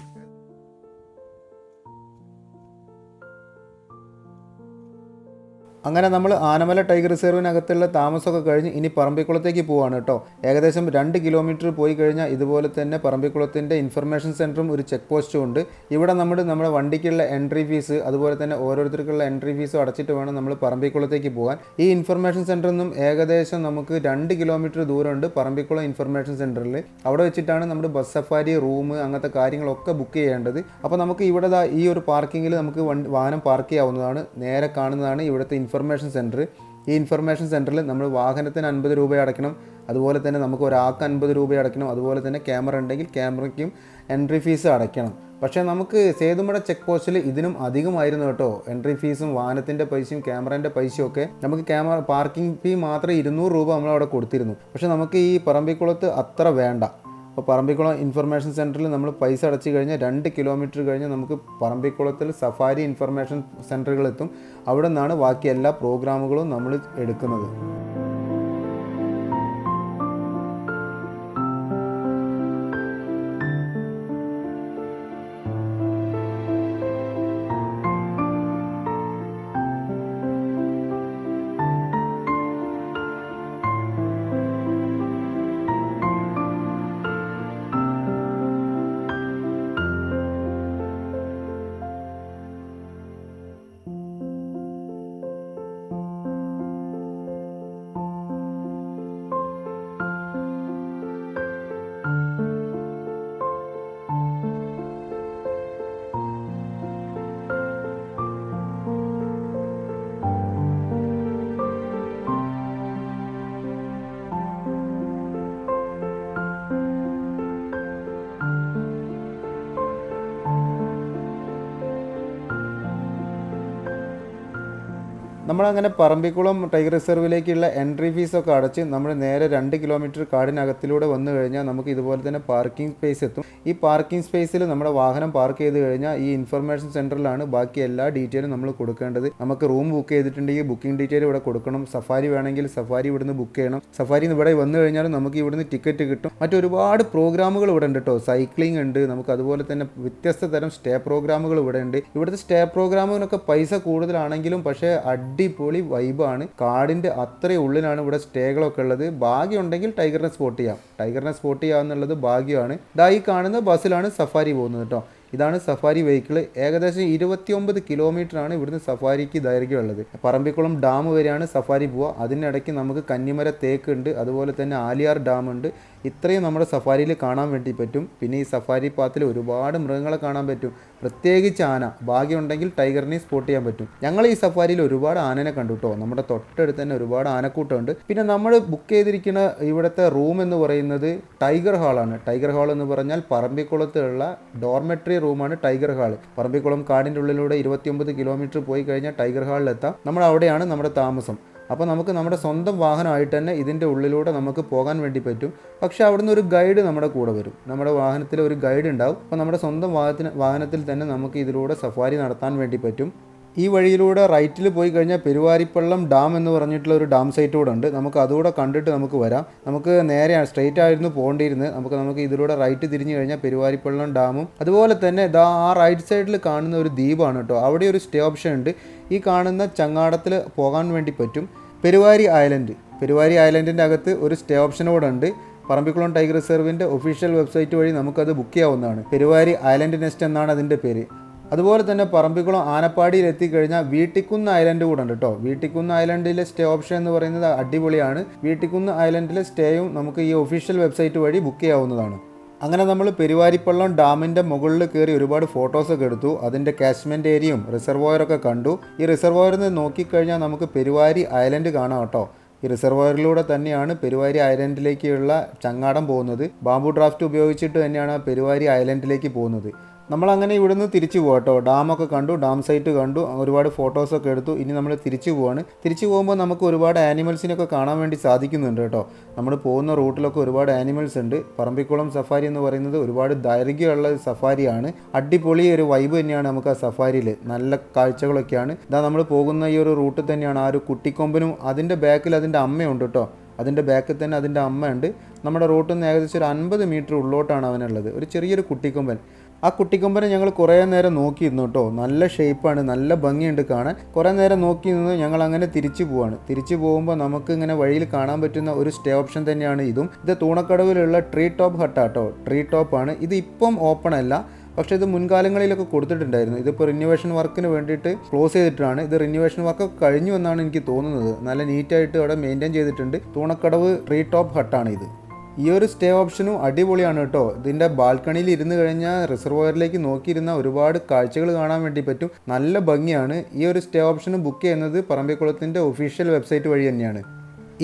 അങ്ങനെ നമ്മൾ ആനമല ടൈഗർ റിസർവിനകത്തുള്ള താമസമൊക്കെ കഴിഞ്ഞ് ഇനി പറമ്പിക്കുളത്തേക്ക് പോവാണ് കേട്ടോ. ഏകദേശം 2 കിലോമീറ്റർ പോയി കഴിഞ്ഞാൽ ഇതുപോലെ തന്നെ പറമ്പിക്കുളത്തിൻ്റെ ഇൻഫർമേഷൻ സെൻറ്ററും ഒരു ചെക്ക് പോസ്റ്റും ഉണ്ട്. ഇവിടെ നമ്മുടെ വണ്ടിക്കുള്ള എൻട്രി ഫീസ്, അതുപോലെ തന്നെ ഓരോരുത്തർക്കുള്ള എൻട്രി ഫീസും അടച്ചിട്ട് വേണം നമ്മൾ പറമ്പിക്കുളത്തേക്ക് പോകാൻ. ഈ ഇൻഫർമേഷൻ സെൻറ്ററിൽ നിന്നും ഏകദേശം നമുക്ക് 2 കിലോമീറ്റർ ദൂരമുണ്ട് പറമ്പിക്കുളം ഇൻഫർമേഷൻ സെൻറ്ററിൽ. അവിടെ വെച്ചിട്ടാണ് നമ്മുടെ ബസ് സഫാരി, റൂം, അങ്ങനത്തെ കാര്യങ്ങളൊക്കെ ബുക്ക് ചെയ്യേണ്ടത്. അപ്പോൾ നമുക്ക് ഇവിടെ ഈ ഒരു പാർക്കിങ്ങിൽ നമുക്ക് വാഹനം പാർക്ക് ചെയ്യാവുന്നതാണ്. നേരെ കാണുന്നതാണ് ഇവിടുത്തെ ഇൻഫർമേഷൻ സെൻറ്റർ. ഈ ഇൻഫർമേഷൻ സെൻറ്ററിൽ നമ്മൾ വാഹനത്തിന് 50 രൂപ അടയ്ക്കണം. അതുപോലെ തന്നെ നമുക്ക് ഒരാൾക്ക് 50 രൂപ അടയ്ക്കണം. അതുപോലെ തന്നെ ക്യാമറ ഉണ്ടെങ്കിൽ ക്യാമറയ്ക്കും എൻട്രി ഫീസ് അടയ്ക്കണം. പക്ഷേ നമുക്ക് സേതുമട ചെക്ക് പോസ്റ്റിൽ ഇതിനും അധികമായിരുന്നു കേട്ടോ. എൻട്രി ഫീസും വാഹനത്തിൻ്റെ പൈസയും ക്യാമറേൻ്റെ പൈസയും ഒക്കെ. നമുക്ക് ക്യാമറ പാർക്കിംഗ് ഫീ മാത്രം 200 രൂപ നമ്മളവിടെ കൊടുത്തിരുന്നു. പക്ഷേ നമുക്ക് ഈ പറമ്പിക്കുളത്ത് അത്ര വേണ്ട. അപ്പോൾ പറമ്പിക്കുളം ഇൻഫർമേഷൻ സെൻറ്ററിൽ നമ്മൾ പൈസ അടച്ചു കഴിഞ്ഞാൽ 2 കിലോമീറ്റർ കഴിഞ്ഞ് നമുക്ക് പറമ്പിക്കുളത്തിൽ സഫാരി ഇൻഫർമേഷൻ സെൻറ്ററുകളെത്തും. അവിടെ നിന്നാണ് ബാക്കി എല്ലാ പ്രോഗ്രാമുകളും നമ്മൾ എടുക്കുന്നത്. നമ്മളങ്ങനെ പറമ്പിക്കുളം ടൈഗർ റിസർവിലേക്കുള്ള എൻട്രി ഫീസൊക്കെ അടച്ച് നമ്മൾ നേരെ 2 കിലോമീറ്റർ കാടിനകത്തിലൂടെ വന്നു കഴിഞ്ഞാൽ നമുക്ക് ഇതുപോലെ തന്നെ പാർക്കിംഗ് സ്പേസ് എത്തും. ഈ പാർക്കിംഗ് സ്പേസിൽ നമ്മുടെ വാഹനം പാർക്ക് ചെയ്ത് കഴിഞ്ഞാൽ ഈ ഇൻഫർമേഷൻ സെൻറ്ററിലാണ് ബാക്കി എല്ലാ ഡീറ്റെയിലും നമ്മൾ കൊടുക്കേണ്ടത്. നമുക്ക് റൂം ബുക്ക് ചെയ്തിട്ടുണ്ടെങ്കിൽ ബുക്കിംഗ് ഡീറ്റെയിൽ ഇവിടെ കൊടുക്കണം. സഫാരി വേണമെങ്കിൽ സഫാരി ഇവിടുന്ന് ബുക്ക് ചെയ്യണം. സഫാരി ഇവിടെ വന്നു കഴിഞ്ഞാൽ നമുക്ക് ഇവിടുന്ന് ടിക്കറ്റ് കിട്ടും. മറ്റൊരുപാട് പ്രോഗ്രാമുകൾ ഇവിടെ ഉണ്ട് കേട്ടോ. സൈക്ലിംഗ് ഉണ്ട്, നമുക്ക് അതുപോലെ തന്നെ വ്യത്യസ്ത തരം സ്റ്റേ പ്രോഗ്രാമുകൾ ഇവിടെ ഉണ്ട്. ഇവിടുത്തെ സ്റ്റേ പ്രോഗ്രാമിനൊക്കെ പൈസ കൂടുതലാണെങ്കിലും പക്ഷേ അടിപൊളി വൈബാണ്. കാടിൻ്റെ അത്രയും ഉള്ളിലാണ് ഇവിടെ സ്റ്റേകളൊക്കെ ഉള്ളത്. ഭാഗ്യമുണ്ടെങ്കിൽ ടൈഗറിനെ സ്പോട്ട് ചെയ്യാം എന്നുള്ളത് ഭാഗ്യമാണ്. ഈ കാണുന്ന ബസ്സിലാണ് സഫാരി പോകുന്നത് കേട്ടോ. ഇതാണ് സഫാരി വെഹിക്കിൾ. ഏകദേശം 29 കിലോമീറ്ററാണ് ഇവിടുന്ന് സഫാരിക്ക് ദൈർഘ്യമുള്ളത്. പറമ്പിക്കുളം ഡാം വരെയാണ് സഫാരി പോവുക. അതിനിടയ്ക്ക് നമുക്ക് കന്നിമര തേക്ക് ഉണ്ട്, അതുപോലെ തന്നെ ആലിയാർ ഡാം ഉണ്ട്. ഇത്രയും നമ്മുടെ സഫാരിയിൽ കാണാൻ വേണ്ടി പറ്റും. പിന്നെ ഈ സഫാരി പാത്തിൽ ഒരുപാട് മൃഗങ്ങളെ കാണാൻ പറ്റും, പ്രത്യേകിച്ച് ആന. ഭാഗ്യമുണ്ടെങ്കിൽ ടൈഗറിനെ സ്പോട്ട് ചെയ്യാൻ പറ്റും. ഞങ്ങൾ ഈ സഫാരിയിൽ ഒരുപാട് ആനനെ കണ്ടു കേട്ടോ. നമ്മുടെ തൊട്ടടുത്ത് തന്നെ ഒരുപാട് ആനക്കൂട്ടമുണ്ട്. പിന്നെ നമ്മൾ ബുക്ക് ചെയ്തിരിക്കുന്ന ഇവിടുത്തെ റൂം എന്ന് പറയുന്നത് ടൈഗർ ഹാളാണ്. ടൈഗർ ഹാൾ എന്ന് പറഞ്ഞാൽ പറമ്പിക്കുളത്തുള്ള ഡോർമെട്രി റൂമാണ് ടൈഗർ ഹാൾ. പറമ്പിക്കുളം കാടിൻ്റെ ഉള്ളിലൂടെ 29 കിലോമീറ്റർ പോയി കഴിഞ്ഞാൽ ടൈഗർ ഹാളിലെത്താം. നമ്മൾ അവിടെയാണ് നമ്മുടെ താമസം. അപ്പോൾ നമുക്ക് നമ്മുടെ സ്വന്തം വാഹനമായിട്ട് തന്നെ ഇതിൻ്റെ ഉള്ളിലൂടെ നമുക്ക് പോകാൻ വേണ്ടി പറ്റും. പക്ഷേ അവിടുന്ന് ഒരു ഗൈഡ് നമ്മുടെ കൂടെ വരും. നമ്മുടെ വാഹനത്തിൽ ഒരു ഗൈഡ് ഉണ്ടാവും. അപ്പോൾ നമ്മുടെ സ്വന്തം വാഹനത്തിൽ തന്നെ നമുക്ക് ഇതിലൂടെ സഫാരി നടത്താൻ വേണ്ടി പറ്റും. ഈ വഴിയിലൂടെ റൈറ്റിൽ പോയി കഴിഞ്ഞാൽ പെരുവാരിപ്പള്ളം ഡാം എന്ന് പറഞ്ഞിട്ടുള്ള ഒരു ഡാം സൈറ്റ് കൂടെ ഉണ്ട്. നമുക്ക് അതുകൂടെ കണ്ടിട്ട് നമുക്ക് വരാം. നമുക്ക് നേരെ സ്ട്രെയിറ്റ് ആയിരുന്നു പോകേണ്ടിയിരുന്നത്. നമുക്ക് ഇതിലൂടെ റൈറ്റ് തിരിഞ്ഞു കഴിഞ്ഞാൽ പെരുവാരിപ്പള്ളം ഡാമും അതുപോലെ തന്നെ ആ റൈറ്റ് സൈഡിൽ കാണുന്ന ഒരു ദ്വീപാണ് കേട്ടോ. അവിടെ ഒരു സ്റ്റേ ഓപ്ഷൻ ഉണ്ട്. ഈ കാണുന്ന ചങ്ങാടത്തിൽ പോകാൻ വേണ്ടി പറ്റും. പെരുവാരി ഐലൻഡിൻ്റെ അകത്ത് ഒരു സ്റ്റേ ഓപ്ഷൻ കൂടെ ഉണ്ട്. പറമ്പിക്കുളം ടൈഗർ റിസർവിൻ്റെ ഒഫീഷ്യൽ വെബ്സൈറ്റ് വഴി നമുക്കത് ബുക്ക് ചെയ്യാവുന്നതാണ്. പെരുവാരി ഐലൻഡ് നെസ്റ്റ് എന്നാണ് അതിൻ്റെ പേര്. അതുപോലെ തന്നെ പറമ്പിക്കുളം ആനപ്പാടിയിൽ എത്തിക്കഴിഞ്ഞാൽ വീട്ടിക്കുന്ന് ഐലൻഡ് കൂടെ ഉണ്ട് കേട്ടോ. വീട്ടിക്കുന്ന് ഐലൻഡിലെ സ്റ്റേ ഓപ്ഷൻ എന്ന് പറയുന്നത് അടിപൊളിയാണ്. വീട്ടിക്കുന്ന് ഐലൻഡിലെ സ്റ്റേയും നമുക്ക് ഈ ഒഫീഷ്യൽ വെബ്സൈറ്റ് വഴി ബുക്ക് ചെയ്യാവുന്നതാണ്. അങ്ങനെ നമ്മൾ പെരുവാരിപ്പള്ളം ഡാമിൻ്റെ മുകളിൽ കയറി ഒരുപാട് ഫോട്ടോസൊക്കെ എടുത്തു. അതിൻ്റെ കാച്ച്മെൻറ്റ് ഏരിയയും റിസർവോയറൊക്കെ കണ്ടു. ഈ റിസർവോയറിൽ നിന്ന് നോക്കിക്കഴിഞ്ഞാൽ നമുക്ക് പെരുവാരി ഐലൻഡ് കാണാം കേട്ടോ. ഈ റിസർവോയറിലൂടെ തന്നെയാണ് പെരുവാരി ഐലൻഡിലേക്കുള്ള ചങ്ങാടം പോകുന്നത്. ബാംബു ഡ്രാഫ്റ്റ് ഉപയോഗിച്ചിട്ട് തന്നെയാണ് പെരുവാരി ഐലൻഡിലേക്ക് പോകുന്നത്. നമ്മളങ്ങനെ ഇവിടുന്ന് തിരിച്ചു പോകാം കേട്ടോ. ഡാമൊക്കെ കണ്ടു, ഡാം സൈറ്റ് കണ്ടു, ഒരുപാട് ഫോട്ടോസൊക്കെ എടുത്തു. ഇനി നമ്മൾ തിരിച്ചു പോവാണ്. തിരിച്ചു പോകുമ്പോൾ നമുക്ക് ഒരുപാട് ആനിമൽസിനൊക്കെ കാണാൻ വേണ്ടി സാധിക്കുന്നുണ്ട് കേട്ടോ. നമ്മൾ പോകുന്ന റൂട്ടിലൊക്കെ ഒരുപാട് ആനിമൽസ് ഉണ്ട്. പറമ്പിക്കുളം സഫാരി എന്ന് പറയുന്നത് ഒരുപാട് ദൈർഘ്യമുള്ള സഫാരിയാണ്. അടിപൊളി ഒരു വൈബ് തന്നെയാണ് നമുക്ക് ആ സഫാരിയിൽ. നല്ല കാഴ്ചകളൊക്കെയാണ്. നമ്മൾ പോകുന്ന ഈ ഒരു റൂട്ടിൽ തന്നെയാണ് ആ ഒരു കുട്ടിക്കൊമ്പനും അതിൻ്റെ ബാക്കിൽ അതിൻ്റെ അമ്മയുണ്ട് കേട്ടോ. അതിൻ്റെ ബാക്കിൽ തന്നെ അതിൻ്റെ അമ്മയുണ്ട്. നമ്മുടെ റൂട്ടിൽ നിന്ന് ഏകദേശം ഒരു 50 മീറ്റർ ഉള്ളോട്ടാണ് അവനുള്ളത്. ഒരു ചെറിയൊരു കുട്ടിക്കൊമ്പൻ. ആ കുട്ടിക്കൊമ്പനെ ഞങ്ങൾ കുറേ നേരം നോക്കിയിരുന്നു കേട്ടോ. നല്ല ഷേപ്പാണ്, നല്ല ഭംഗിയുണ്ട് കാണാൻ. കുറേ നേരം നോക്കി നിന്ന് ഞങ്ങൾ അങ്ങനെ തിരിച്ചു പോവാണ്. തിരിച്ചു പോകുമ്പോൾ നമുക്ക് ഇങ്ങനെ വഴിയിൽ കാണാൻ പറ്റുന്ന ഒരു സ്റ്റേ ഓപ്ഷൻ തന്നെയാണ് ഇതും. ഇത് തൂണക്കടവിലുള്ള ട്രീ ടോപ്പ് ഹട്ടാട്ടോ. ട്രീ ടോപ്പാണ് ഇത്. ഇപ്പം ഓപ്പൺ അല്ല, പക്ഷേ ഇത് മുൻകാലങ്ങളിലൊക്കെ കൊടുത്തിട്ടുണ്ടായിരുന്നു. ഇതിപ്പോൾ റിന്യൂവേഷൻ വർക്കിന് വേണ്ടിയിട്ട് ക്ലോസ് ചെയ്തിട്ടാണ്. ഇത് റിന്യൂവേഷൻ വർക്കൊക്കെ കഴിഞ്ഞു എന്നാണ് എനിക്ക് തോന്നുന്നത്. നല്ല നീറ്റായിട്ട് അവിടെ മെയിൻറ്റെയിൻ ചെയ്തിട്ടുണ്ട്. തൂണക്കടവ് ട്രീ ടോപ്പ് ഹട്ടാണ് ഇത്. ഈ ഒരു സ്റ്റേ ഓപ്ഷനും അടിപൊളിയാണ് കേട്ടോ. ഇതിൻ്റെ ബാൽക്കണിയിൽ ഇരുന്ന് കഴിഞ്ഞാൽ റിസർവോയറിലേക്ക് നോക്കിയിരുന്ന ഒരുപാട് കാഴ്ചകൾ കാണാൻ വേണ്ടി പറ്റും. നല്ല ഭംഗിയാണ്. ഈ ഒരു സ്റ്റേ ഓപ്ഷന് ബുക്ക് ചെയ്യുന്നത് പറമ്പിക്കുളത്തിൻ്റെ ഒഫീഷ്യൽ വെബ്സൈറ്റ് വഴി തന്നെയാണ്.